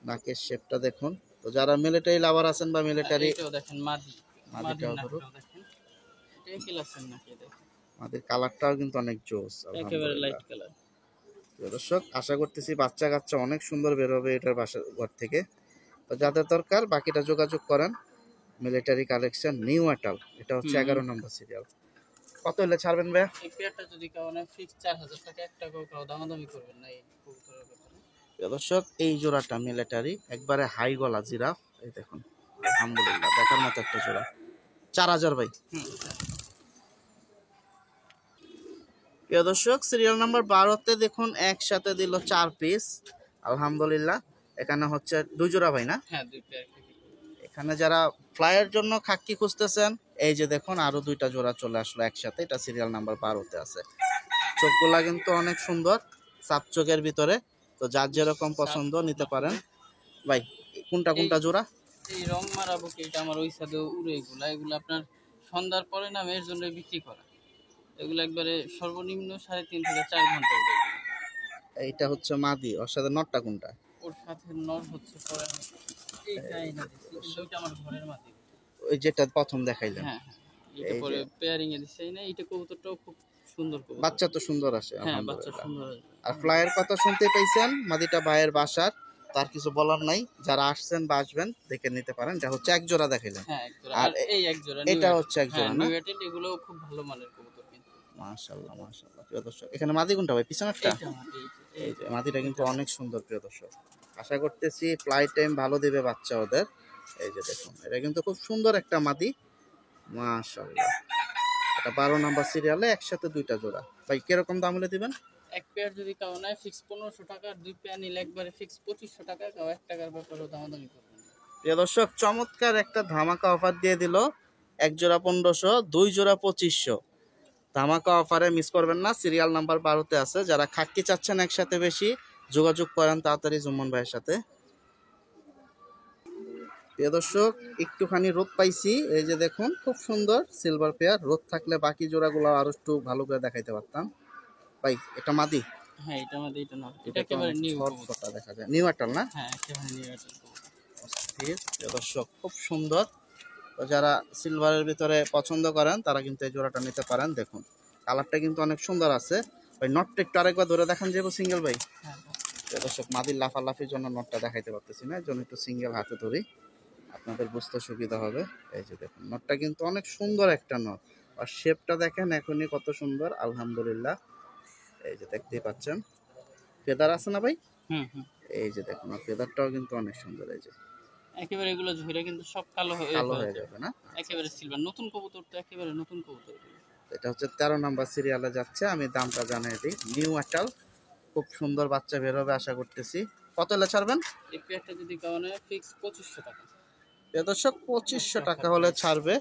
[SPEAKER 1] নাকের শেপটা দেখুন। তো যারা মিলিটারি লাভার আছেন বা
[SPEAKER 2] আর
[SPEAKER 1] মিলিটারি,
[SPEAKER 2] এইটাও দেখেন মাদি, মাদির
[SPEAKER 1] মাদিটাও ধরুন,
[SPEAKER 2] নাকটাও দেখেন, এটা কি লাসেন নাকি দেখেন,
[SPEAKER 1] মাদির কালারটাও কিন্তু অনেক জোস,
[SPEAKER 2] একেবারে
[SPEAKER 1] আলহামদুলিল্লাহ।
[SPEAKER 2] Light colour.
[SPEAKER 1] প্রিয় দর্শক, আশা করতেছি বাচ্চা কাচ্চা অনেক সুন্দর বের হবে এটার বাসা ঘর থেকে। তো যাদের দরকার বাকিটা যোগাযোগ করেন। মিলিটারি কালেকশন নিউ আটাল, এটা হচ্ছে 11 নম্বর সিরিয়াল। কত হলে ছাড়বেন ভাইয়া?
[SPEAKER 2] এই পেয়ারটা যদি কাউনে ফিক্স 4000 টাকা, এক টাকাও কাউ দামাদামি করবেন না এই কবুতরের ব্যাপারে।
[SPEAKER 1] প্রিয় দর্শক, এই জোড়াটা মিলিটারি, একবারে হাই গলা জিরাফ, এই দেখুন, আলহামদুলিল্লাহ দেখার মতো একটা জোড়া। 4000 ভাই। প্রিয় দর্শক, সিরিয়াল নাম্বার 12তে দেখুন একসাথে দিল 4 পিস, আলহামদুলিল্লাহ। এখানে হচ্ছে 2 জোড়া ভাই না?
[SPEAKER 2] হ্যাঁ, দুই পেয়ার।
[SPEAKER 1] এখানে যারা ফ্লাইয়ের জন্য খাক্কি খুঁজতেছেন, এই যে দেখুন আরো 2টা জোড়া চলে আসলো একসাথে, এটা সিরিয়াল নাম্বার 12তে আছে। চোখগুলা কিন্তু অনেক সুন্দর, সাপ চোখের ভিতরে। তো যার যেরকম পছন্দ নিতে পারেন ভাই। কোনটা কোনটা জোড়া?
[SPEAKER 2] এই রং মারাবো কি, এটা আমার ওই সাথে উড়ে, এগুলা এগুলো আপনার সন্ধ্যার পরে না এর জন্য বিক্রি করা। এগুলো একবারে সর্বনিম্ন 3.5 থেকে 4 ঘন্টা উড়ে।
[SPEAKER 1] এইটা হচ্ছে মাদি, ওর সাথে নটটা কোনটা?
[SPEAKER 2] ওর সাথে নর হচ্ছে পরে এইটাই না দিছি, কিন্তু ওইটা আমার ঘরের মাটি।
[SPEAKER 1] ওই যেটা প্রথম দেখাইলেন।
[SPEAKER 2] হ্যাঁ হ্যাঁ, এটা পরে পেয়ারিং এ দিছি না। এইটা কবুতরটাও খুব সুন্দর কবুতর,
[SPEAKER 1] বাচ্চা তো সুন্দর আসে,
[SPEAKER 2] হ্যাঁ বাচ্চা
[SPEAKER 1] আলহামদুলিল্লাহ।
[SPEAKER 2] সুন্দর আসবে।
[SPEAKER 1] আর ফ্লাইয়ের কথা শুনতে পাইছেন, মাদিটা ভাইয়ের বাসার, তার কিছু বলার নাই। যারা আসছেন বা আসবেন দেখে নিতে পারেন। এটা হচ্ছে এক জোড়া দেখাইলেন।
[SPEAKER 2] হ্যাঁ এক জোড়া,
[SPEAKER 1] আর
[SPEAKER 2] আর এই এক জোড়া
[SPEAKER 1] এটা হচ্ছে এক জোড়া না?
[SPEAKER 2] নিউ এটেল, এগুলো খুব ভালো মানের কবুতর কিন্তু।
[SPEAKER 1] মাশাআল্লাহ মাশাআল্লাহ। প্রিয় দর্শক, এখানে মাদি কোনটা ভাই? পিছনেরটা?
[SPEAKER 2] এইটা মাটি,
[SPEAKER 1] এই যে মাদিটা কিন্তু অনেক সুন্দর প্রিয় দর্শক। আশা করতেছি ফ্লাইট টাইম ভালো দেবে বাচ্চা ওদের। এই যে দেখুন, এটা কিন্তু খুব সুন্দর একটা মাদি, মাশাআল্লাহ। এটা 12 নাম্বার সিরিয়ালে একসাথে 2টা জোড়া। ভাই কিরকম দাম হলে দিবেন?
[SPEAKER 2] এক পেয়ার যদি কাউ নেয় ফিক্স 1500 টাকা, আর দুই পেয়ার নিলে একবারে ফিক্স 2500 টাকা। কাউ 1 টাকার ব্যাপারে দামাদামি করবেন না।
[SPEAKER 1] প্রিয় দর্শক, চমৎকার একটা ধামাকা অফার দিয়ে দিল। এক জোড়া 1500, 2 জোড়া 2500। ধামাকা অফারে মিস করবেন না। সিরিয়াল নাম্বার 12তে আছে। যারা খাক্কি চাচ্ছেন একসাথে বেশি, যোগাযোগ করেন তাড়াতাড়ি জুম্মন ভাইয়ের সাথে। প্রিয় দর্শক, একটুখানি রোদ পাইছি, এই যে দেখুন খুব সুন্দর সিলভার পেয়ার। রোদ থাকলে বাকি জোড়াগুলো আরো একটু ভালো করে দেখাইতে পারতাম। ভাই এটা মাদি?
[SPEAKER 2] হ্যাঁ, এটা আমাদের, এটা না, এটা একেবারে নিউ কবুতর।
[SPEAKER 1] ছটফটা দেখা যায়, নিউ আটাল না?
[SPEAKER 2] হ্যাঁ, একেবারে নিউ এটেল কবুতর।
[SPEAKER 1] অস্থির। প্রিয় দর্শক, খুব সুন্দর। তো যারা সিলভারের ভিতরে পছন্দ করেন তারা কিন্তু এই জোড়াটা নিতে পারেন। দেখুন কালারটা কিন্তু অনেক সুন্দর আছে ভাই। নটটা একটু আরেকবার ধরে দেখান যাবো সিঙ্গেল ভাই।
[SPEAKER 2] হ্যাঁ
[SPEAKER 1] প্রিয় দর্শক, মাদির লাফালাফির জন্য নটটা দেখাইতে পারতেছি না, এর জন্য একটু সিঙ্গেল হাতে ধরি, আপনাদের বুঝতে সুবিধা হবে। এই যে দেখুন নটটা কিন্তু অনেক সুন্দর একটা নট, আর শেপটা দেখেন এখনই কত সুন্দর, আলহামদুলিল্লাহ। এই যে দেখতেই পাচ্ছেন, ফেদার আছে না ভাই?
[SPEAKER 2] হুম হুম,
[SPEAKER 1] এই যে দেখুন, আর ফেদারটাও কিন্তু অনেক সুন্দর। এই যে
[SPEAKER 2] একেবারে এগুলো ঝরে কিন্তু সব কালো
[SPEAKER 1] কালো
[SPEAKER 2] হয়ে
[SPEAKER 1] হয়ে
[SPEAKER 2] যাবে।
[SPEAKER 1] যাবে না?
[SPEAKER 2] একেবারে সিলভার, নতুন কবুতর তো, একেবারে নতুন কবুতর।
[SPEAKER 1] এটা হচ্ছে 13 নাম্বার সিরিয়ালে যাচ্ছে। আমি দামটা জানিয়ে দিই, নিউ আটাল, খুব সুন্দর বাচ্চা বের হবে আশা করতেছি। কত হলে ছাড়বেন?
[SPEAKER 2] এই পেয়ারটা যদি কাউ নেয় ফিক্স 2500 টাকা।
[SPEAKER 1] প্রিয় দর্শক, 2500 টাকা হলে ছাড়বে।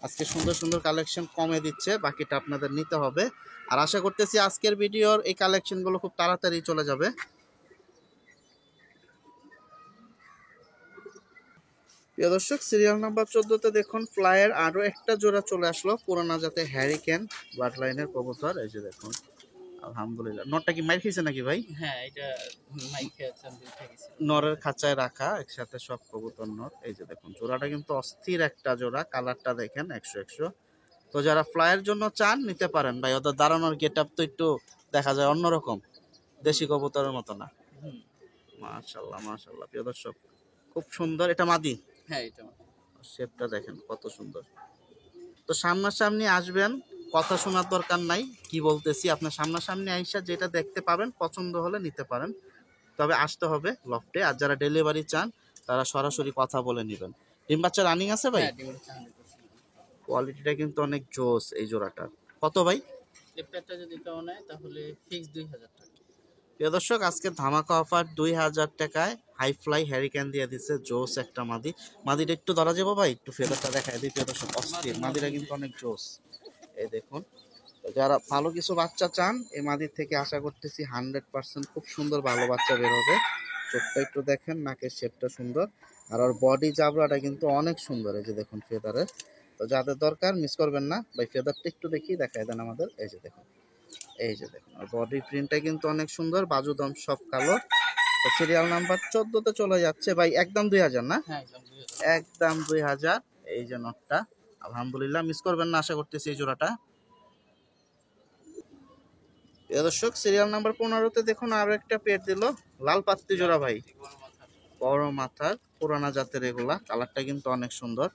[SPEAKER 1] আজকে সুন্দর সুন্দর কালেকশন কমে দিচ্ছে, বাকিটা আপনাদের নিতে হবে। আর আশা করতেছি আজকের ভিডিওর এই কালেকশনগুলো খুব তাড়াতাড়ি চলে যাবে। প্রিয় দর্শক, সিরিয়াল নাম্বার 14তে দেখুন ফ্লাইয়ের আরো একটা জোড়া চলে আসলো, পুরানা জাতে হ্যারিকেন ব্লাড লাইনের কবুতর। এই যে দেখুন, আলহামদুলিল্লাহ। নটটা কি মাইর খেয়েছে নাকি ভাই?
[SPEAKER 2] হ্যাঁ, এটা মাইকে আছে, আমি উঠে গেছি।
[SPEAKER 1] নরের খাঁচায় রাখা একসাথে সব কবুতর নর। এই যে দেখুন জোড়াটা কিন্তু অস্থির একটা জোড়া, কালারটা দেখেন 100 তো যারা ফ্লাইয়ের জন্য চান নিতে পারেন ভাই। ওদের দাঁড়ানোর গেট আপ তো একটু দেখা যায় অন্যরকম, দেশি কবুতরের মতো না।
[SPEAKER 2] হুম,
[SPEAKER 1] মাশাআল্লাহ মাশাআল্লাহ। প্রিয় দর্শক, খুব সুন্দর। এটা মাদি?
[SPEAKER 2] হ্যাঁ এটা।
[SPEAKER 1] শেপটা দেখেন কত সুন্দর। তো সামনাসামনি আসবেন, কথা শোনার দরকার নাই কি বলতেছি। আপনার সামনাসামনি আইসা যেটা দেখতে পাবেন, পছন্দ হলে নিতে পারেন, তবে আসতে হবে লফটে। আর যারা ডেলিভারি চান তারা সরাসরি কথা বলে নেবেন। ডিম বাচ্চা রানিং আছে ভাই?
[SPEAKER 2] হ্যাঁ, ডিমের চাহিদা বেশি।
[SPEAKER 1] কোয়ালিটিটা কিন্তু অনেক জোস এই জোড়াটার। কত ভাই?
[SPEAKER 2] এই পেয়ারটা যদি কেউ নেয় তাহলে ফিক্স 2000 টাকা।
[SPEAKER 1] প্রিয় দর্শক, আজকে ধামাকা অফার 2000 টাকায় হাই ফ্লাই হ্যারিকেন দিয়ে দিচ্ছে, জোস একটা মাদি। মাদিটা একটু ধরা যাবো ভাই, একটু ফেদারটা দেখায় দিই। প্রিয় দর্শক, অস্থির মাদিটা কিন্তু অনেক জোস। এই দেখুন, তো যারা ভালো কিছু বাচ্চা চান এই মাদির থেকে আশা করতেছি 100% খুব সুন্দর ভালো বাচ্চা বের হবে। চোখটা একটু দেখেন, নাকের শেপটা সুন্দর, আর ওর বডি জাবরাটা কিন্তু অনেক সুন্দর। এই যে দেখুন ফেদারের, তো যাদের দরকার মিস করবেন না ভাই। ফেদারটা একটু দেখি দেখায় দেন আমাদের। এই যে দেখুন, এই যে দেখুন, আর বডি প্রিন্টটা কিন্তু অনেক সুন্দর, বাজু দম সব কালো। তো সিরিয়াল নাম্বার 14তে চলে যাচ্ছে ভাই, একদম 2000 না?
[SPEAKER 2] হ্যাঁ একদম 2000।
[SPEAKER 1] একদম 2000। এই যে নটটা, আলহামদুলিল্লাহ, মিস করবেন না আশা করতেছি এই জোড়াটা। প্রিয় দর্শক, সিরিয়াল নাম্বার 15তে দেখুন আরো একটা পেট দিল, লাল পাত্তি জোড়া ভাই,
[SPEAKER 2] বড় মাথা।
[SPEAKER 1] বড় মাথার, পুরানা জাতের এগুলা। কালারটা কিন্তু অনেক সুন্দর।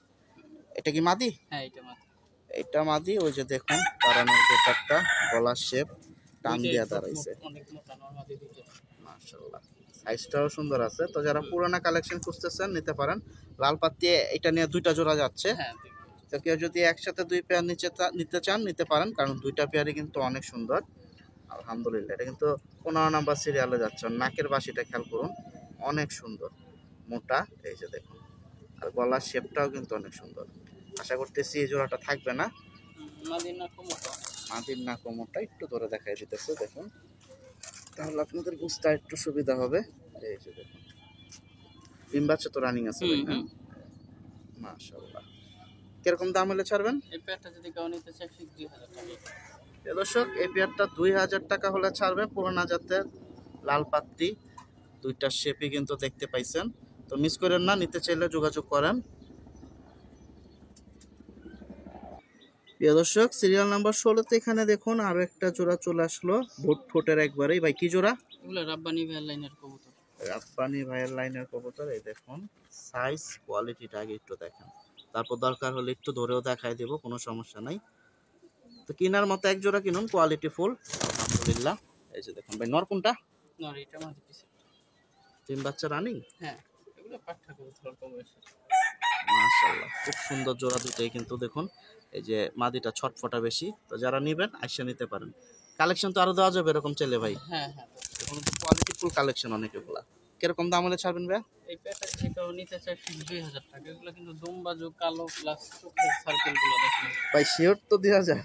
[SPEAKER 1] এটা কি মাদি?
[SPEAKER 2] হ্যাঁ এটা মাথা।
[SPEAKER 1] এটা মাদি। ওই যে দেখুন দাঁড়ানোর ব্যাপারটা, গলার শেপ, টান
[SPEAKER 2] দুইটাই
[SPEAKER 1] দিয়া
[SPEAKER 2] খুব
[SPEAKER 1] দাঁড়াইছে।
[SPEAKER 2] অনেক মোটা নরমাদি দুইটা।
[SPEAKER 1] মাশাআল্লাহ, সাইজটাও সুন্দর আছে। তো যারা পুরানা কালেকশন খুঁজতেছেন নিতে পারেন। লাল পাত্তি এটা নিয়ে দুইটা জোড়া যাচ্ছে।
[SPEAKER 2] হ্যাঁ
[SPEAKER 1] তো কেউ যদি একসাথে দুই পেয়ার নিতে চান নিতে পারেন, কারণ দুইটা পেয়ারই কিন্তু অনেক সুন্দর। আলহামদুলিল্লাহ, এটা কিন্তু 15 নাম্বার সিরিয়ালে যাচ্ছে। নাকের বাসিটা খেয়াল করুন, অনেক সুন্দর, মোটা। এই যে দেখুন, আর গলার শেপটাও কিন্তু অনেক সুন্দর। আশা করতেছি এই জোড়াটা থাকবে না।
[SPEAKER 2] মাদির না খুব মোটা।
[SPEAKER 1] মাদির নাক মোটা, একটু ধরে দেখাই দিতেছে দেখুন, তাহলে আপনাদের বুঝতে একটু সুবিধা হবে। এই যে দেখুন, ডিম বাচ্চা তো রানিং আছে ভাই, না? মাশাআল্লাহ। কিরকম দাম হলে ছাড়বেন?
[SPEAKER 2] এই পেয়ারটা যদি কেউ নিতে চায় ঠিক 2000 টাকা।
[SPEAKER 1] দর্শক, এই পেয়ারটা 2000 টাকা হলে ছাড়বে। পুরোনা জাতের লাল পাত্তি, দুইটা শেপই কিন্তু দেখতে পাইছেন। তো মিস করেন না, নিতে চাইলে যোগাযোগ করেন। প্রিয় দর্শক, সিরিয়াল নাম্বার 16তে এখানে দেখুন আরো একটা জোড়া চলে আসলো, ভোট ঠোঁটের একবারেই। ভাই কি জোড়া?
[SPEAKER 2] এগুলো রাব্বানি ভ্যান লাইনের কবুতর।
[SPEAKER 1] রাব্বানি ভাইয়ের লাইনের কবুতর। এই দেখুন সাইজ কোয়ালিটিটা আগে একটু দেখেন, তারপর দরকার হলে একটু ধরেও দেখাই দেব, কোনো সমস্যা নাই। তো কিনার মতো এক জোড়া কিনুন, কোয়ালিটি ফুল, আলহামদুলিল্লাহ। এই যে দেখুন ভাই, নর কোনটা?
[SPEAKER 2] নর এটা মাদি পিছে।
[SPEAKER 1] তিন বাচ্চা রানিং।
[SPEAKER 2] হ্যাঁ এগুলো পাঠা কবুতর অল্প বয়সে।
[SPEAKER 1] মাশাআল্লাহ, খুব সুন্দর জোড়া দুটোই কিন্তু দেখুন। এই যে মাদিটা ছটফটা বেশি। তো যারা নেবেন আইসা নিতে পারেন। কালেকশন তো আরো দেওয়া যাবে এরকম চাইলে ভাই।
[SPEAKER 2] হ্যাঁ হ্যাঁ।
[SPEAKER 1] এখন তো কোয়ালিটি ফুল কালেকশন অনেক এগুলা। কিরকম দাম হলে ছাড়বেন ভাই?
[SPEAKER 2] এই পেয়ারটা যদি কেউ নিতে চায় ঠিক 2000 টাকা। এগুলো কিন্তু দুমবাজু কালো প্লাস চোখের সার্কেল গুলো দেখেন।
[SPEAKER 1] ভাই শিওর তো 2000?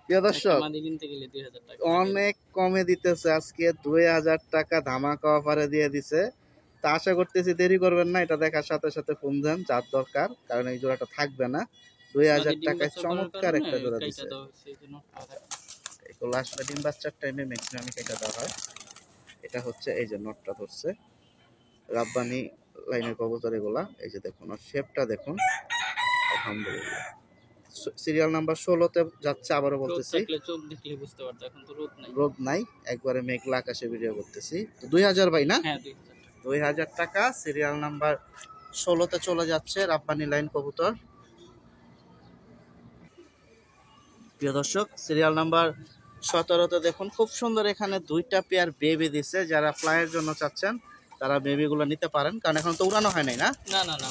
[SPEAKER 1] প্রিয় দর্শক,
[SPEAKER 2] মাদি কিনতে গেলে 2000 টাকা।
[SPEAKER 1] অনেক কমে দিতেছে আজকে, 2000 টাকা ধামাকা অফারে দিয়ে দিছে। তা আশা করতেছি দেরি করবেন না, এটা দেখার সাথে সাথে ফোন দেন যার দরকার, কারণ এই জোড়াটা থাকবে না। 2000 টাকায় চমৎকার একটা জোড়া দিছে। এগুলো আসলে ডিম বাচ্চার টাইমে ম্যাক্সিমাম কেটে দেওয়া হয়। এটা হচ্ছে এই যে নটটা ধরছে, রাব্বানি লাইনের কবুতর এগুলা। এই যে দেখুন আর শেপটা দেখুন, আলহামদুলিল্লাহ। সিরিয়াল নাম্বার 16তে যাচ্ছে, আবারও বলতেছি।
[SPEAKER 2] চোখ দেখলে বুঝতে পারতো, এখন তো রোদ নাই।
[SPEAKER 1] রোদ নাই, একবারে মেঘলা আকাশে ভিডিও করতেছি। তো 2000 ভাই না?
[SPEAKER 2] হ্যাঁ 2000।
[SPEAKER 1] 2000 টাকা সিরিয়াল নাম্বার 16তে চলে যাচ্ছে, রাব্বানি লাইন কবুতর। প্রিয় দর্শক, সিরিয়াল নাম্বার 17তে দেখুন খুব সুন্দর, এখানে দুইটা পেয়ার বেবি দিছে। যারা ফ্লাইয়ের জন্য চাচ্ছেন তারা বেবিগুলো নিতে পারেন, কারণ এখন তো উড়ানো হয় নাই, না?
[SPEAKER 2] না না না।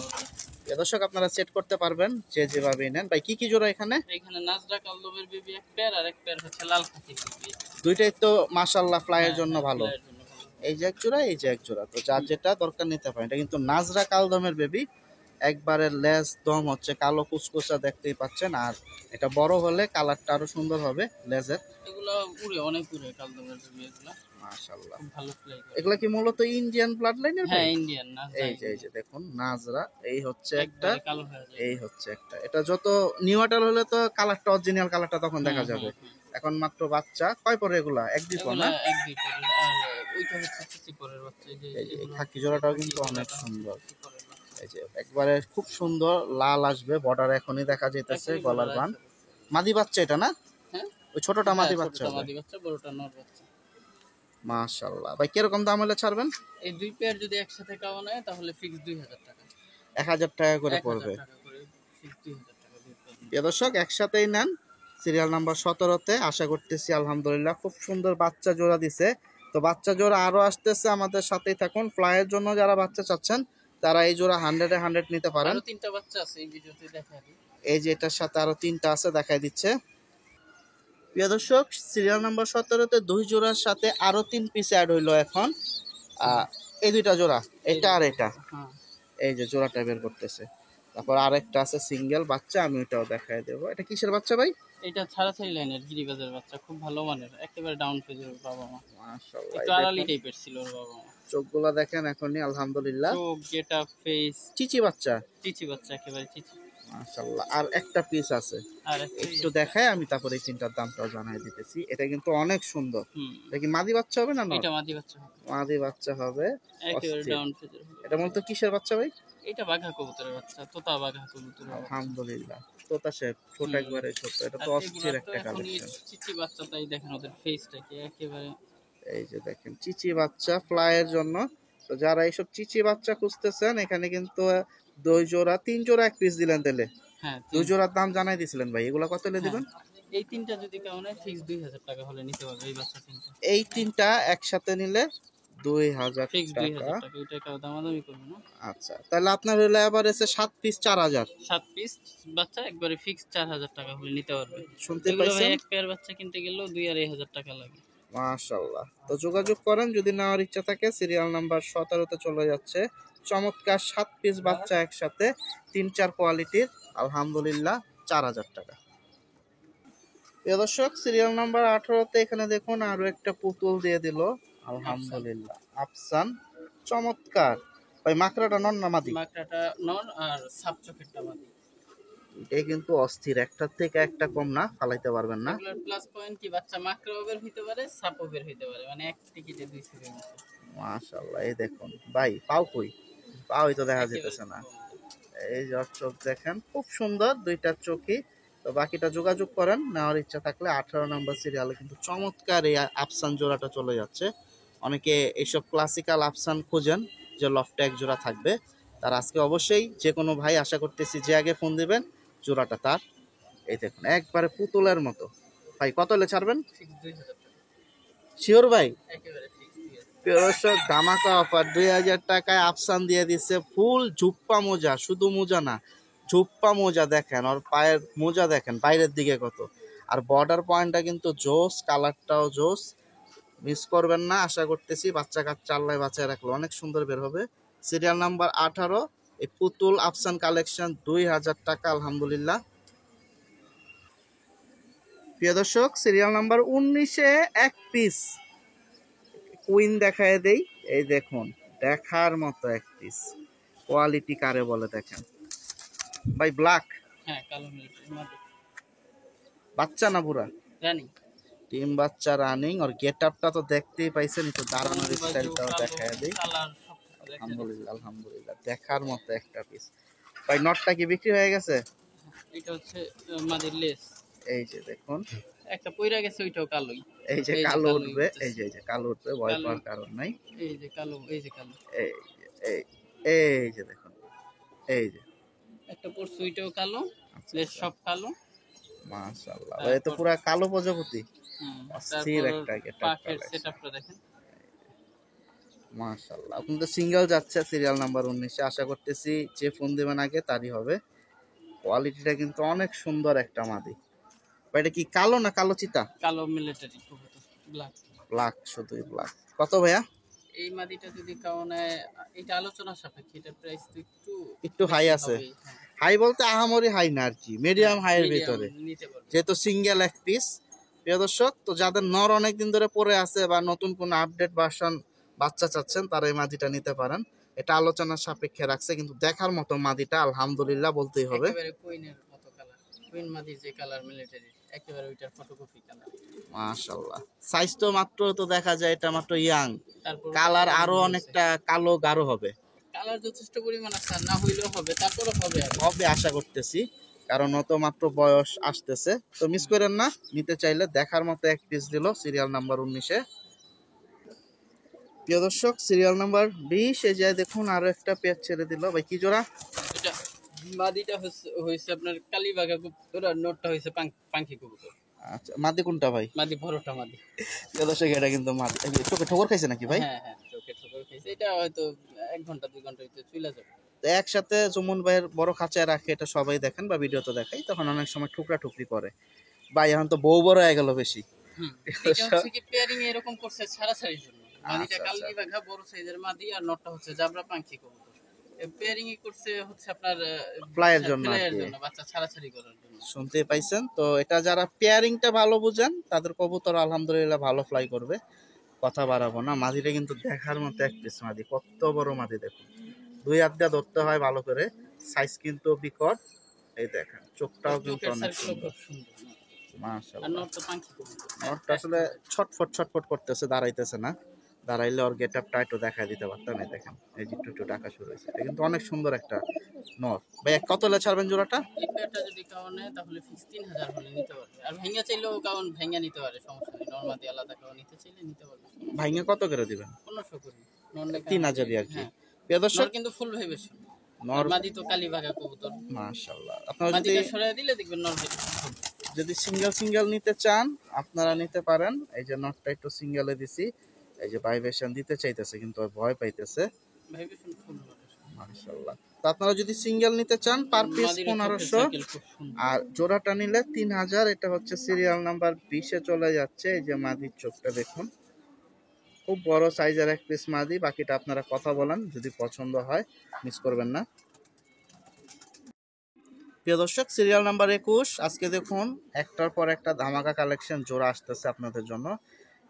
[SPEAKER 1] প্রিয় দর্শক, আপনারা সেট করতে পারবেন যে যেভাবে নেন। ভাই কি কি জোড়া এখানে?
[SPEAKER 2] এখানে নাজরা কালদমের বেবি এক পেয়ার, আর এক পেয়ার হচ্ছে লাল খাকির বেবি।
[SPEAKER 1] দুইটাই তো মাশাআল্লাহ ফ্লাইয়ের জন্য ভালো।
[SPEAKER 2] ফ্লাইয়ের জন্য ভালো।
[SPEAKER 1] এই যে এক জোড়া, এই যে এক জোড়া, তো যার যেটা দরকার নিতে পারেন। এটা কিন্তু নাজরা কালদমের বেবি, একবারে লেজ দম হচ্ছে কালো কুচকুচা, দেখতেই পাচ্ছেন। আর এটা বড় হলে কালারটা আরো সুন্দর হবে লেজের।
[SPEAKER 2] এগুলো উড়ে, অনেক উড়ে কালদমের বেবি এগুলো।
[SPEAKER 1] মাশাআল্লাহ,
[SPEAKER 2] খুব ভালো ফ্লাই করে।
[SPEAKER 1] এগুলা কি মূলত ইন্ডিয়ান ব্লাড লাইনের?
[SPEAKER 2] হ্যাঁ ইন্ডিয়ান না।
[SPEAKER 1] এই যে দেখুন নাজরা, এই হচ্ছে একটা,
[SPEAKER 2] একবারে কালো হয়ে যায়।
[SPEAKER 1] এই হচ্ছে একটা। এটা যত নিউ আটাল হলে তো কালারটা, অরিজিনাল কালারটা তখন দেখা যাবে। এখন মাত্র বাচ্চা কয় পরে এগুলা? এক দুই পর না?
[SPEAKER 2] এক দুই পরের। আর ওইটা হচ্ছে চিচি পরের বাচ্চা। এই যে
[SPEAKER 1] এই যে
[SPEAKER 2] এগুলো
[SPEAKER 1] খাকি জোড়াটাও কিন্তু অনেক
[SPEAKER 2] চিচি
[SPEAKER 1] সুন্দর।
[SPEAKER 2] পরের বাচ্চা।
[SPEAKER 1] এই যে একবারে খুব সুন্দর লাল আসবে, বর্ডার এখনই দেখা যাইতেছে, গলার বান। মাদি বাচ্চা এটা না?
[SPEAKER 2] হ্যাঁ
[SPEAKER 1] ওই ছোটটা মাদি বাচ্চা
[SPEAKER 2] ছোটটা মাদি বাচ্চা, বড়টা নর বাচ্চা।
[SPEAKER 1] মাশাআল্লাহ। ভাই কিরকম দাম হলে ছাড়বেন?
[SPEAKER 2] এই দুই পেয়ার যদি একসাথে খাওয়ানো হয় তাহলে ফিক্স 2000 টাকা।
[SPEAKER 1] 1000 টাকা করে পড়বে।
[SPEAKER 2] 1000 টাকা করে ফিক্স 2000 টাকা দুই পেয়ার।
[SPEAKER 1] প্রিয় দর্শক, একসাথেই নেন। সিরিয়াল নাম্বার 17তে আশা করতেছি আলহামদুলিল্লাহ খুব সুন্দর বাচ্চা জোড়া দিছে। তো বাচ্চা জোড়া আরো আসতেছে, আমাদের সাথেই থাকুন। ফ্লাইয়ের জন্য যারা বাচ্চা চাচ্ছেন তারা এই জোড়া 100-এ 100 নিতে পারেন।
[SPEAKER 2] আরো তিনটা বাচ্চা আছে এই ভিডিওতে দেখাই দিই।
[SPEAKER 1] এই যে এটার সাথে আরো তিনটা আছে, দেখাই দিচ্ছে। প্রিয় দর্শক, সিরিয়াল নাম্বার 17তে দুই জোড়ার সাথে আরো 3 পিস অ্যাড হইলো এখন। এই দুইটা জোড়া, এটা আর এটা।
[SPEAKER 2] হ্যাঁ
[SPEAKER 1] এই যে জোড়াটা বের করতেছে। তারপর আরেকটা আছে সিঙ্গেল বাচ্চা, আমি ওটাও দেখাই দেবো। এটা কিসের বাচ্চা ভাই?
[SPEAKER 2] এটা ছাড়াছাড়ি লাইনের গিরিবাজের বাচ্চা, খুব ভালো মানের, একেবারে ডাউন ফেজের ওর বাবা মা।
[SPEAKER 1] মাশাআল্লাহ,
[SPEAKER 2] একটু আড়ালি টাইপের ছিল ওর বাবা মা।
[SPEAKER 1] চোখগুলা দেখেন এখনই আলহামদুলিল্লাহ।
[SPEAKER 2] চোখ, গেট আপ, ফেস,
[SPEAKER 1] চিচি বাচ্চা,
[SPEAKER 2] চিচি বাচ্চা, একেবারে চিচি।
[SPEAKER 1] মাশাআল্লাহ। আর একটা পিস আছে,
[SPEAKER 2] আর একটা
[SPEAKER 1] একটু দেখায় আমি তারপরে এই তিনটার দামটাও জানাই দিতেছি। এটা কিন্তু অনেক সুন্দর। এটা কি মাদি বাচ্চা হবে না?
[SPEAKER 2] এটা মাদি বাচ্চা হবে,
[SPEAKER 1] মাদি বাচ্চা হবে।
[SPEAKER 2] একেবারে
[SPEAKER 1] অস্থির।
[SPEAKER 2] ডাউন ফেজের হবে।
[SPEAKER 1] এটা মূলত কিসের বাচ্চা ভাই?
[SPEAKER 2] এটা বাঘা কবুতরের বাচ্চা, তোতা বাঘা কবুতরের বাচ্চা।
[SPEAKER 1] আলহামদুলিল্লাহ, তোতা শেপ, ছোট একবারে ছোট। এটা তো
[SPEAKER 2] আর
[SPEAKER 1] অস্থির
[SPEAKER 2] এগুলা তো
[SPEAKER 1] একটা
[SPEAKER 2] এখনই
[SPEAKER 1] কালেকশন।
[SPEAKER 2] চিচি বাচ্চা, তাই দেখেন ওদের ফেসটা কি একেবারে।
[SPEAKER 1] এই যে দেখেন চিচি বাচ্চা ফ্লাইয়ের জন্য। তো যারা এইসব চিচি বাচ্চা খুঁজতেছেন, এখানে কিন্তু 2 জোড়া 3 জোড়া এক পিস দিলেন তাহলে।
[SPEAKER 2] হ্যাঁ,
[SPEAKER 1] 2 জোড়ার দাম জানাই দিছিলেন ভাই, এগুলা কত হলে দিবেন?
[SPEAKER 2] এই তিনটা যদি কেমন হয় ফিক্স 2000 টাকা হলে নিতে পারবে এই বাচ্চা তিনটা।
[SPEAKER 1] এই তিনটা একসাথে নিলে 2000
[SPEAKER 2] ফিক্স
[SPEAKER 1] টাকা।
[SPEAKER 2] 2000 টাকা, এটা কেউ দামাদামি করবে না।
[SPEAKER 1] আচ্ছা, তাহলে আপনার হলো এভারেজে 7 পিস 4000।
[SPEAKER 2] 7 পিস বাচ্চা একবারে ফিক্স 4000 টাকা হলে নিতে পারবে।
[SPEAKER 1] শুনতে
[SPEAKER 2] এগুলো ভাই
[SPEAKER 1] পাইছেন?
[SPEAKER 2] এক পেয়ার বাচ্চা কিনতে গেলেও 2-2500 টাকা লাগে।
[SPEAKER 1] মাশাআল্লাহ। তো যোগাযোগ করেন যদি নেওয়ার ইচ্ছা থাকে। সিরিয়াল নাম্বার 17-তে চলে যাচ্ছে। চমৎকার 7 পিস বাচ্চা একসাথে 3-4 কোয়ালিটির, আলহামদুলিল্লাহ 4000 টাকা। প্রিয় দর্শক, সিরিয়াল নাম্বার 18-তে এখানে দেখুন আরো একটা পুতুল দিয়ে দিল, আলহামদুলিল্লাহ। আফসান, চমৎকার। ভাই মাকড়াটা নন না মাদি?
[SPEAKER 2] মাকড়াটা নর আর সাপ চোখেরটা মাদি।
[SPEAKER 1] এই কিন্তু অস্থির, একটার থেকে একটা কম না, ফালাইতে পারবেন না।
[SPEAKER 2] এগুলোর প্লাস পয়েন্ট কি, বাচ্চা মাকড়াও বের হইতে পারে, সাপও বের হইতে পারে, মানে এক টিকিটে 2 ছবির মতো।
[SPEAKER 1] মাশাআল্লাহ, এই দেখুন ভাই, পাও কই? পাওই তো দেখা যেতেছে না। এই যে চোখ দেখেন, খুব সুন্দর দুইটা চোখই। তো বাকিটা যোগাযোগ করেন নেওয়ার ইচ্ছা থাকলে। 18 নম্বর সিরিয়ালে কিন্তু চমৎকার এই আফসান জোড়াটা চলে যাচ্ছে। অনেকে এইসব ক্লাসিক্যাল আফসান খোঁজেন যে লফটে এক জোড়া থাকবে, তার আজকে অবশ্যই যে কোনো ভাই আশা করতেছি যে আগে ফোন দিবেন জোড়াটা তার। এই দেখুন একবারে পুতুলের মতো। ভাই কত হলে ছাড়বেন?
[SPEAKER 2] ফিক্স 2000 টাকা,
[SPEAKER 1] শিওর ভাই?
[SPEAKER 2] একেবারে ফিক্স 2000।
[SPEAKER 1] দর্শক, ধামাকা অফার 2000 টাকায় আফসান দিয়ে দিচ্ছে। ফুল ঝুপ্পা মোজা, শুধু মোজা না, ঝুপ্পা মোজা দেখেন, আর পায়ের মোজা দেখেন বাইরের দিকে কত। আর বর্ডার পয়েন্টটা কিন্তু জোস, কালারটাও জোস। মিস করবেন না, আশা করতেছি বাচ্চা কাচ্চা আল্লাহ বাচ্চায় রাখলে অনেক সুন্দর বের হবে। সিরিয়াল নাম্বার 18, এই পুতুল আফসান কালেকশন 2000 টাকা, আলহামদুলিল্লাহ। প্রিয় দর্শক, সিরিয়াল নাম্বার 19-এ এক পিস কুইন দেখায় দেই। এই দেখুন, দেখার মতো এক পিস। কোয়ালিটি কারে বলে দেখেন ভাই। ব্ল্যাক,
[SPEAKER 2] হ্যাঁ, কালো মিলিটারি মাদি,
[SPEAKER 1] বাচ্চা না পুরা?
[SPEAKER 2] রানি।
[SPEAKER 1] টিম বাচ্চা রানিং। আর গেট আপটা তো দেখতেই পাইছেন, একটু দাঁড়ানোর স্টাইলটাও দেখায় দেই।
[SPEAKER 2] কালার সব কিছু দেখেন।
[SPEAKER 1] আলহামদুলিল্লাহ, আলহামদুলিল্লাহ, দেখার মতো একটা পিস। ভাই নটটা কি বিক্রি হয়ে গেছে?
[SPEAKER 2] এটা হচ্ছে মাদির লেস।
[SPEAKER 1] এই যে দেখুন,
[SPEAKER 2] একটা পইরা গেছে, ওইটাও কালোই।
[SPEAKER 1] এই যে
[SPEAKER 2] এই যে
[SPEAKER 1] কালো
[SPEAKER 2] কালোই
[SPEAKER 1] উঠবে,
[SPEAKER 2] উঠতেছে।
[SPEAKER 1] এই যে কালো উঠবে, ভয়
[SPEAKER 2] কালো।
[SPEAKER 1] পাওয়ার কারণ নাই।
[SPEAKER 2] এই যে কালো, এই যে কালো।
[SPEAKER 1] এই যে এই যে দেখুন, এই যে
[SPEAKER 2] একটা পরশু, ওইটাও কালো,
[SPEAKER 1] আচ্ছা,
[SPEAKER 2] লেস
[SPEAKER 1] আচ্ছা।
[SPEAKER 2] সব কালো।
[SPEAKER 1] মাশাআল্লাহ, এই তো পুরা কালো প্রজাপতি। অস্থির
[SPEAKER 2] তারপর
[SPEAKER 1] একটা গেটআপ
[SPEAKER 2] পাখের
[SPEAKER 1] কালেকশন।
[SPEAKER 2] সেটআপটা দেখেন।
[SPEAKER 1] মাশাআল্লাহ, আপনি তো সিঙ্গেল যাচ্ছে সিরিয়াল নাম্বার 19-এ। আশা করতেছি যে ফোন দিবেন আগে তারই হবে। কোয়ালিটিটা কিন্তু অনেক সুন্দর একটা মাদি। ভাই এটা কি কালো না কালো চিতা?
[SPEAKER 2] কালো মিলিটারি কবুতর, ব্ল্যাক।
[SPEAKER 1] ব্ল্যাক, শুধুই ব্ল্যাক। কত ভাইয়া?
[SPEAKER 2] এই মাদিটা যদি কারণে, এটা আলোচনা সাপেক্ষে, এটা প্রাইস তো
[SPEAKER 1] একটু হাই
[SPEAKER 2] বেশি
[SPEAKER 1] আছে।
[SPEAKER 2] হবেই, হ্যাঁ।
[SPEAKER 1] হাই বলতে আহামরি হাই না আর কি, মিডিয়াম হাইয়ের
[SPEAKER 2] Medium
[SPEAKER 1] ভিতরে,
[SPEAKER 2] নিতে পারবে।
[SPEAKER 1] যেহেতু সিঙ্গেল এক পিস। প্রিয় দর্শক, তো যাদের নর অনেক দিন ধরে পড়ে আছে বা নতুন কোনো আপডেট ভার্সন বাচ্চা চাচ্ছেন, তারা এই মাদিটা নিতে পারেন। এটা আলোচনার সাপেক্ষে রাখছে, কিন্তু দেখার মতো মাদিটা আলহামদুলিল্লাহ বলতেই হবে।
[SPEAKER 2] একেবারে কুইনের মতো কালার, কুইন মাদি যে কালার মিলিটারি, একেবারে ওইটার ফটোকপি কালার।
[SPEAKER 1] মাশাআল্লাহ, সাইজ তো মাত্র তো দেখা যায় এটা মাত্র ইয়াং,
[SPEAKER 2] তারপর
[SPEAKER 1] কালার আরো অনেকটা কালো গাঢ় হবে।
[SPEAKER 2] কালার যথেষ্ট পরিমাণ আছে, আর না হইলেও হবে, তারপরও হবে আর।
[SPEAKER 1] হবে আশা করতেছি, কারণ অত মাত্র বয়স আসতেছে। তো মিস করেন না, নিতে চাইলে দেখার মতো এক পিস দিল সিরিয়াল নাম্বার 19-এ। প্রিয় দর্শক, সিরিয়াল নাম্বার 20 এই যে দেখুন আরো একটা পেয়ার ছেড়ে দিল। ভাই কি জোড়া?
[SPEAKER 2] এটা মাদিটা হইছে আপনার কালীবাগা কবুতর, আর নটটা হইছে পাঙ্খি কবুতর।
[SPEAKER 1] আচ্ছা, মাদি কোনটা ভাই?
[SPEAKER 2] মাদি বড়টা মাদি।
[SPEAKER 1] প্রিয় দর্শক, এটা কিন্তু মাদি। এই যে চোখে ঠোকর খাইছে নাকি ভাই?
[SPEAKER 2] হ্যাঁ হ্যাঁ, চোখে ঠোকর খাইছে। এটা হয়তো 1 ঘন্টা 2 ঘন্টার ভিতরে চলে যাবে।
[SPEAKER 1] তো একসাথে জমুন ভাইয়ের বড় খাঁচায় রাখে, এটা সবাই দেখেন বা ভিডিওতে দেখাই, তখন অনেক সময় ঠুকরা ঠুকরি করে। ভাই এখন তো বউ বড় হয়ে গেল বেশি।
[SPEAKER 2] এটা হচ্ছে কি পেয়ারিং এরকম করছে ছাড়াছাড়ির জন্য। মাদিটা
[SPEAKER 1] আচ্ছা,
[SPEAKER 2] কালীবাগা বড় সাইজের মাদি, আর নটটা হচ্ছে জাবরা পাঙ্খি কবুতর। পেয়ারিং করছে হচ্ছে আপনার
[SPEAKER 1] ফ্লাইয়ের জন্য আর
[SPEAKER 2] ফ্লাইয়ের
[SPEAKER 1] কি।
[SPEAKER 2] জন্য, বাচ্চা ছাড়াছাড়ি করার জন্য।
[SPEAKER 1] শুনতেই পাইছেন। তো এটা যারা পেয়ারিংটা ভালো বুঝেন তাদের কবুতর আলহামদুলিল্লাহ ভালো ফ্লাই করবে, কথা বাড়াবো না। মাদিটা কিন্তু দেখার মতো এক পিস মাদি, কত বড় মাদি দেখুন, দুই হাত দিয়ে ধরতে হয় ভালো করে, সাইজ কিন্তু বিকট। এই দেখেন চোখটাও কিন্তু
[SPEAKER 2] চোখের
[SPEAKER 1] অনেক
[SPEAKER 2] সার্কেলও
[SPEAKER 1] সুন্দর,
[SPEAKER 2] খুব সুন্দর। আর
[SPEAKER 1] মাশাআল্লাহ।
[SPEAKER 2] নটটা পাখি কবুতর।
[SPEAKER 1] নটটা আসলে ছটফট ছটফট করতেছে, দাঁড়াইতেছে না। দাঁড়াইলে ওর গেট আপটা একটু দেখা দিতে পারতাম। এই দেখেন এই যে একটু একটু ডাকা শুরু হয়েছে, এটা কিন্তু অনেক সুন্দর একটা নর। ভাই কত হলে ছাড়বেন জোড়াটা?
[SPEAKER 2] এই পেয়ারটা যদি কাউন নেয় তাহলে ফিক্স 3000 হলে নিতে পারবে। আর ভেঙে চাইলেও কাউন ভেঙে নিতে পারে, সমস্যা নেই। নরমাদি আলাদা কাউন নিতে চাইলে নিতে পারবে।
[SPEAKER 1] ভাইঙ্গা কত করে দিবেন?
[SPEAKER 2] 1500 করে। নর লেখা
[SPEAKER 1] 3000 আর কি।
[SPEAKER 2] হ্যাঁ।
[SPEAKER 1] প্রিয়
[SPEAKER 2] নর
[SPEAKER 1] দর্শক,
[SPEAKER 2] কিন্তু ফুল ভাইবেশন।
[SPEAKER 1] নর
[SPEAKER 2] আর মাদি তো কালীবাঘা কবুতর।
[SPEAKER 1] মাশাআল্লাহ। আপনারা যদি
[SPEAKER 2] মাদিটা সরায় দিলে দেখবেন নর ভাইবেশন হবে।
[SPEAKER 1] যদি সিঙ্গেল সিঙ্গেল নিতে চান আপনারা নিতে পারেন। এই যে নটটা একটু সিঙ্গেলে দিছি, এই যে ভাইব্রেশন দিতে চাইতেছে কিন্তু ওর ভয় পাইতেছে।
[SPEAKER 2] ভাইবেশন ফুল নর।
[SPEAKER 1] মাশাআল্লাহ। তো আপনারা যদি সিঙ্গেল নিতে চান পার পিস
[SPEAKER 2] মাদির চোখের
[SPEAKER 1] 1500,
[SPEAKER 2] সার্কেল খুব সুন্দর।
[SPEAKER 1] আর জোড়াটা নিলে 3000। এটা হচ্ছে সিরিয়াল নাম্বার 20 এ চলে যাচ্ছে। এই যে মাদির চোখটা দেখুন, খুব বড় সাইজের এক পিস মাদি। বাকিটা আপনারা কথা বলেন, যদি পছন্দ হয় মিস করবেন না। প্রিয় দর্শক, সিরিয়াল নাম্বার 21 আজকে দেখুন একটার পর একটা ধামাকা কালেকশন জোড়া আসতেছে আপনাদের জন্য।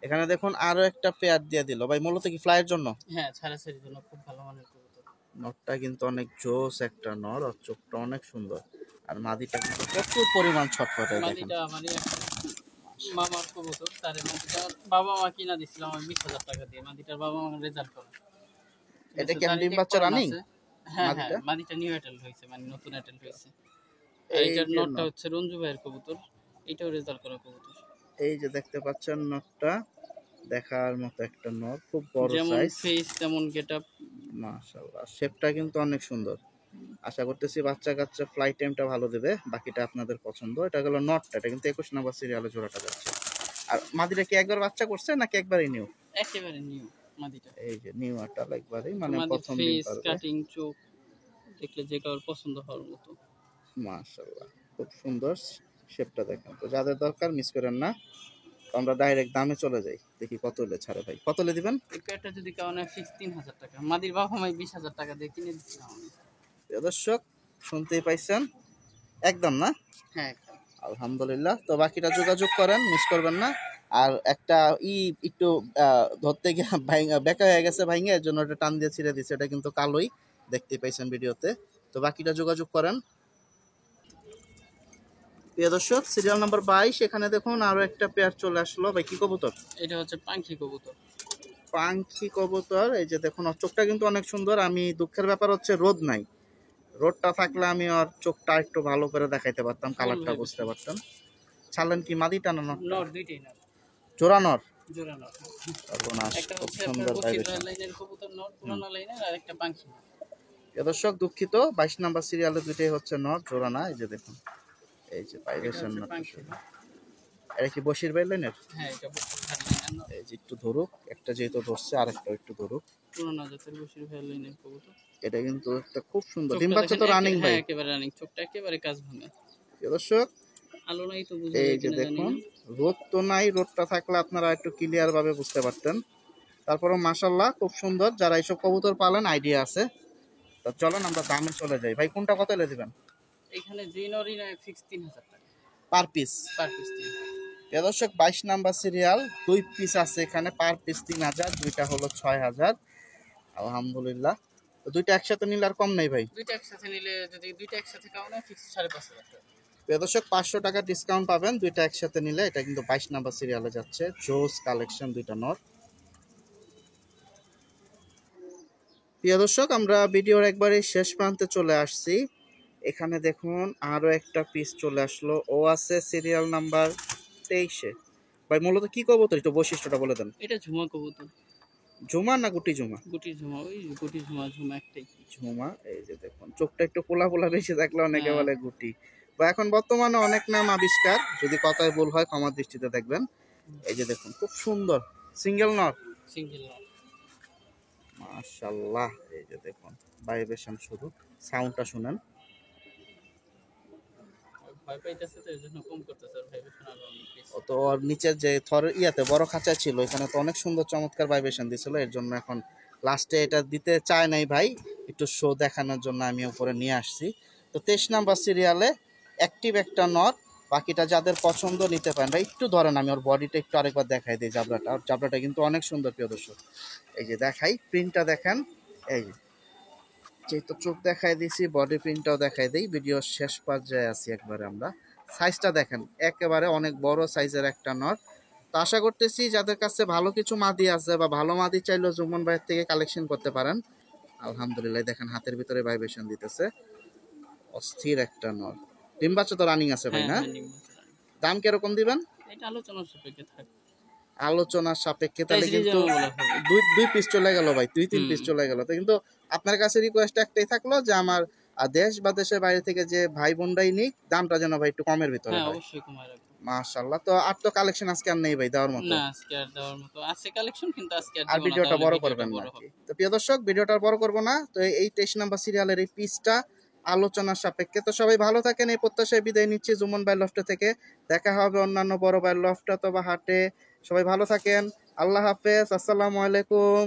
[SPEAKER 1] এখানে দেখুন আরো একটা পেয়ার দিয়ে দিল ভাই, মূলত কি ফ্লাইয়ের জন্য?
[SPEAKER 2] হ্যাঁ, ছাড়াছাড়ির জন্য খুব ভালো মানের কবুতর।
[SPEAKER 1] নরটা কিন্তু অনেক জোস একটা নর, আর চোখটা অনেক সুন্দর, আর মাদিটা কিন্তু প্রচুর পরিমাণ ছটফটে দেখেন।
[SPEAKER 2] মাদিটা আমারই একটা মামার কবুতর। তার মাদিটা বাবা মা কিনা দিছিল আমার 20,000 টাকা দিয়ে। মাদিটার বাবা মা রেজাল্ট করা।
[SPEAKER 1] এটা কি ডিম বাচ্চা রানিং?
[SPEAKER 2] হ্যাঁ হ্যাঁ,
[SPEAKER 1] মাদিটা
[SPEAKER 2] মাদিটা নিউ অ্যাডাল্ট হয়েছে, মানে নতুন অ্যাডাল্ট হয়েছে।
[SPEAKER 1] এই
[SPEAKER 2] এইটার
[SPEAKER 1] যে
[SPEAKER 2] নটটা
[SPEAKER 1] নর,
[SPEAKER 2] হচ্ছে রঞ্জু ভাইয়ের কবুতর। এটাও রেজাল্ট করা কবুতর।
[SPEAKER 1] এই যে দেখতে পাচ্ছেন নরটা দেখার মতো একটা নর, খুব বড়
[SPEAKER 2] যেমন
[SPEAKER 1] সাইজ।
[SPEAKER 2] ফেস তেমন গেটআপ।
[SPEAKER 1] মাশাআল্লাহ, শেপটা কিন্তু অনেক সুন্দর। আশা করতেছি বাচ্চা কাচ্চা ফ্লাই টাইমটা ভালো দেবে। বাকিটা আপনাদের পছন্দ। এটা হলো নটটা, এটা কিন্তু 21 নাম্বার সিরিয়ালে জোড়াটা যাচ্ছে। আর মাদিটা কি একবার বাচ্চা করছে নাকি একবারই নিউ?
[SPEAKER 2] একেবারে নিউ মাদিটা।
[SPEAKER 1] এই যে নিউ আটাল একবারই, মানে
[SPEAKER 2] মাদির
[SPEAKER 1] প্রথম দিন
[SPEAKER 2] ফেস
[SPEAKER 1] পারবে।
[SPEAKER 2] কাটিং চোখ দেখলে যে কারোর পছন্দ হওয়ার মতো।
[SPEAKER 1] মাশাআল্লাহ, খুব সুন্দর শেপটা দেখেন। তো যাদের দরকার মিস করেন না। তো আমরা ডাইরেক্ট দামে চলে যাই, দেখি কত হলে ছাড়ে ভাই। কত হলে দিবেন?
[SPEAKER 2] এই পেয়ারটা যদি কাউন ফিক্স 3000 টাকা। মাদির বাবা মাই 20,000 টাকা দিয়ে কিনে দিচ্ছিলাম আমি।
[SPEAKER 1] প্রিয় দর্শক, শুনতেই পাইছেন, একদম না?
[SPEAKER 2] হ্যাঁ একদম।
[SPEAKER 1] আলহামদুলিল্লাহ। তো বাকিটা যোগাযোগ করেন, মিস করবেন না। আর একটা একটু ধরতে গিয়ে বেঁকা হয়ে গেছে ভাইঙ্গে, এর জন্য ওটা টান দিয়ে ছিঁড়ে দিচ্ছে। এটা কিন্তু কালোই, দেখতে পাইছেন ভিডিওতে। তো বাকিটা যোগাযোগ করেন। প্রিয় দর্শক, সিরিয়াল নাম্বার 22 এখানে দেখুন আরো একটা পেয়ার চলে আসলো ভাই। কি কবুতর?
[SPEAKER 2] এটা হচ্ছে পাখি কবুতর।
[SPEAKER 1] পাখি কবুতর। এই যে দেখুন ওর চোখটা কিন্তু অনেক সুন্দর। আমি দুঃখের ব্যাপার হচ্ছে রোদ নাই, রোদটা থাকলে আমি ওর চোখটা একটু ভালো করে দেখাইতে পারতাম, কালারটা বুঝতে পারতাম। ছাড়লেন কি মাদিটা না নর?
[SPEAKER 2] নর দুইটাই নর।
[SPEAKER 1] জোড়া নর?
[SPEAKER 2] জোড়া নর।
[SPEAKER 1] সর্বনাশ,
[SPEAKER 2] একটা
[SPEAKER 1] খুব
[SPEAKER 2] হচ্ছে আপনার
[SPEAKER 1] সুন্দর
[SPEAKER 2] বসির
[SPEAKER 1] ভাইবেশন।
[SPEAKER 2] লাইনের কবুতর নর, পুরানো লাইনের, আর একটা পাখি।
[SPEAKER 1] প্রিয় দর্শক দুঃখিত, 22 নাম্বার সিরিয়ালে দুইটাই হচ্ছে নর, জোড়া না। এই যে দেখুন, এই যে
[SPEAKER 2] এটা
[SPEAKER 1] ভাইবেশন
[SPEAKER 2] হচ্ছে
[SPEAKER 1] নর।
[SPEAKER 2] পাখি।
[SPEAKER 1] এটা কি বসির লাইনের?
[SPEAKER 2] হ্যাঁ, এটা বসির লাইনের নর।
[SPEAKER 1] এই যে একটু ধরুক, একটা যেহেতু ধরছে আর একটা একটু ধরুক।
[SPEAKER 2] পুরানো জাতের বসির লাইনের কবুতর।
[SPEAKER 1] এটা কিন্তু একটা খুব সুন্দর ডিম
[SPEAKER 2] চোখটা
[SPEAKER 1] বাচ্চা তো
[SPEAKER 2] দেখেন,
[SPEAKER 1] রানিং ভাই।
[SPEAKER 2] হ্যাঁ একেবারে রানিং। চোখটা একেবারে কাজ ভাঙা।
[SPEAKER 1] প্রিয় দর্শক,
[SPEAKER 2] আলো নাই তো বুঝা
[SPEAKER 1] এই
[SPEAKER 2] যায়
[SPEAKER 1] যে
[SPEAKER 2] কিনা জানি
[SPEAKER 1] দেখুন
[SPEAKER 2] না।
[SPEAKER 1] রোদ তো নাই, রোদটা থাকলে আপনারা একটু ক্লিয়ার ভাবে বুঝতে পারতেন। তারপরে মাশাআল্লাহ খুব সুন্দর। যারা এইসব কবুতর পালেন আইডিয়া আছে। তো চলেন আমরা দামে চলে যাই ভাই। কোনটা কত এলে দিবেন?
[SPEAKER 2] এখানে যে নরই না ফিক্স 3000 টাকা
[SPEAKER 1] পার পিস?
[SPEAKER 2] Per piece.
[SPEAKER 1] প্রিয় দর্শক, 22 নাম্বার সিরিয়াল, 2 পিস আছে এখানে, পার পিস 3000, দুইটা হলো 6000। আলহামদুলিল্লাহ। তো দুইটা একসাথে নিলে আর কম নেই ভাই?
[SPEAKER 2] দুইটা একসাথে নিলে, যদি দুইটা একসাথে খাও না, ফিক্স 5,500 টাকা।
[SPEAKER 1] প্রিয় দর্শক, 500 টাকা ডিসকাউন্ট পাবেন দুইটা একসাথে নিলে। এটা কিন্তু 22 নাম্বার সিরিয়ালে যাচ্ছে। জোস কালেকশন, দুইটা নর। প্রিয় দর্শক, আমরা ভিডিওর একবারে শেষ প্রান্তে চলে আসছি। এখানে দেখুন আরো একটা পিস চলে আসলো, ও আছে সিরিয়াল নাম্বার 23-এ। ভাই মূলত কি কবুতর, একটু বৈশিষ্ট্যটা বলে দেন।
[SPEAKER 2] এটা ঝুমা কবুতর।
[SPEAKER 1] ঝুমা না গুটি ঝুমা?
[SPEAKER 2] গুটি ঝুমা, ওই গুটি ঝুমা, ঝুমা একটাই।
[SPEAKER 1] ঝুমা। এই যে দেখুন চোখটা একটু পোলা পোলা বেশি থাকলে অনেকে
[SPEAKER 2] হ্যাঁ।
[SPEAKER 1] বলে গুটি। বা এখন বর্তমানে অনেক নাম আবিষ্কার, যদি কথায় ভুল হয় ক্ষমার দৃষ্টিতে দেখবেন। এই যে দেখুন খুব সুন্দর সিঙ্গেল নর।
[SPEAKER 2] সিঙ্গেল নর।
[SPEAKER 1] মাশাআল্লাহ, এই যে দেখুন ভাইব্রেশন শুরু, সাউন্ডটা শুনেন।
[SPEAKER 2] ভয় পাইতেছে তো, এর জন্য কম করতেছে। আর ভাইব্রেশন আরো অনেক বেশি।
[SPEAKER 1] ও তো ওর নিচের যে থর ইয়াতে বড় খাঁচা ছিল, এখানে তো অনেক সুন্দর চমৎকার ভাইব্রেশন দিছিল। এর জন্য এখন লাস্টে এটা দিতে চায় নাই ভাই, একটু শো দেখানোর জন্য আমি উপরে নিয়ে আসছি। তো 23 নাম্বার সিরিয়ালে অ্যাক্টিভ একটা নর, বাকিটা যাদের পছন্দ নিতে পারেন। ভাই একটু ধরেন, আমি ওর বডিটা একটু আরেকবার দেখাই দিই। জাবলাটা, ওর জাবলাটা কিন্তু অনেক সুন্দর প্রিয় দর্শক। এই যে দেখাই, প্রিন্টটা দেখেন, এই যেহেতু চোখ দেখাই দিয়েছি, বডি প্রিন্টটাও দেখাই দিই। ভিডিও শেষ পর্যায়ে আছি একবারে আমরা। সাইজটা দেখেন, একেবারে অনেক বড় সাইজের একটা নর। তো আশা করতেছি যাদের কাছে ভালো কিছু মাদি আছে বা ভালো মাদি চাইলেও জুমন ভাইয়ের থেকে কালেকশন করতে পারেন। আলহামদুলিল্লাহ, দেখেন হাতের ভিতরে ভাইব্রেশন দিতেছে, অস্থির একটা নর। ডিম বাচ্চা তো রানিং আছে ভাই, না? দাম কিরকম দিবেন?
[SPEAKER 2] এটা আলোচনার সাপেক্ষে থাকে।
[SPEAKER 1] আলোচনার সাপেক্ষে তাহলে কিন্তু দুই পিস চলে গেল ভাই, 2-3 পিস চলে গেল। তো কিন্তু আপনার কাছে রিকোয়েস্ট একটাই থাকলো যে আমার দেশ বা দেশের বাইরে থেকে যে ভাই বোনরাই নিক, দামটা যেন ভাই একটু কমের ভিতরে হয়।
[SPEAKER 2] অবশ্যই কমায় রাখবো।
[SPEAKER 1] মাশাআল্লাহ। তো আর তো কালেকশন আজকে আর নেই ভাই দেওয়ার মতো।
[SPEAKER 2] না, আজকে আর দেওয়ার মতো আছে কালেকশন, কিন্তু আজকে
[SPEAKER 1] আর ভিডিওটা বড় করবেন না। তো প্রিয় দর্শক, ভিডিওটা বড় করব না। তো এই 23 নাম্বার সিরিয়ালের এই পিসটা আলোচনার সাপেক্ষে। তো সবাই ভালো থাকেন, এই প্রত্যাশায় বিদায় নিচ্ছি জুমন ভাই লফট থেকে। দেখা হবে অন্যান্য বড় ভাই লফট অথবা হাটে। সবাই ভালো থাকেন, আল্লাহ হাফেজ, আসসালামু আলাইকুম।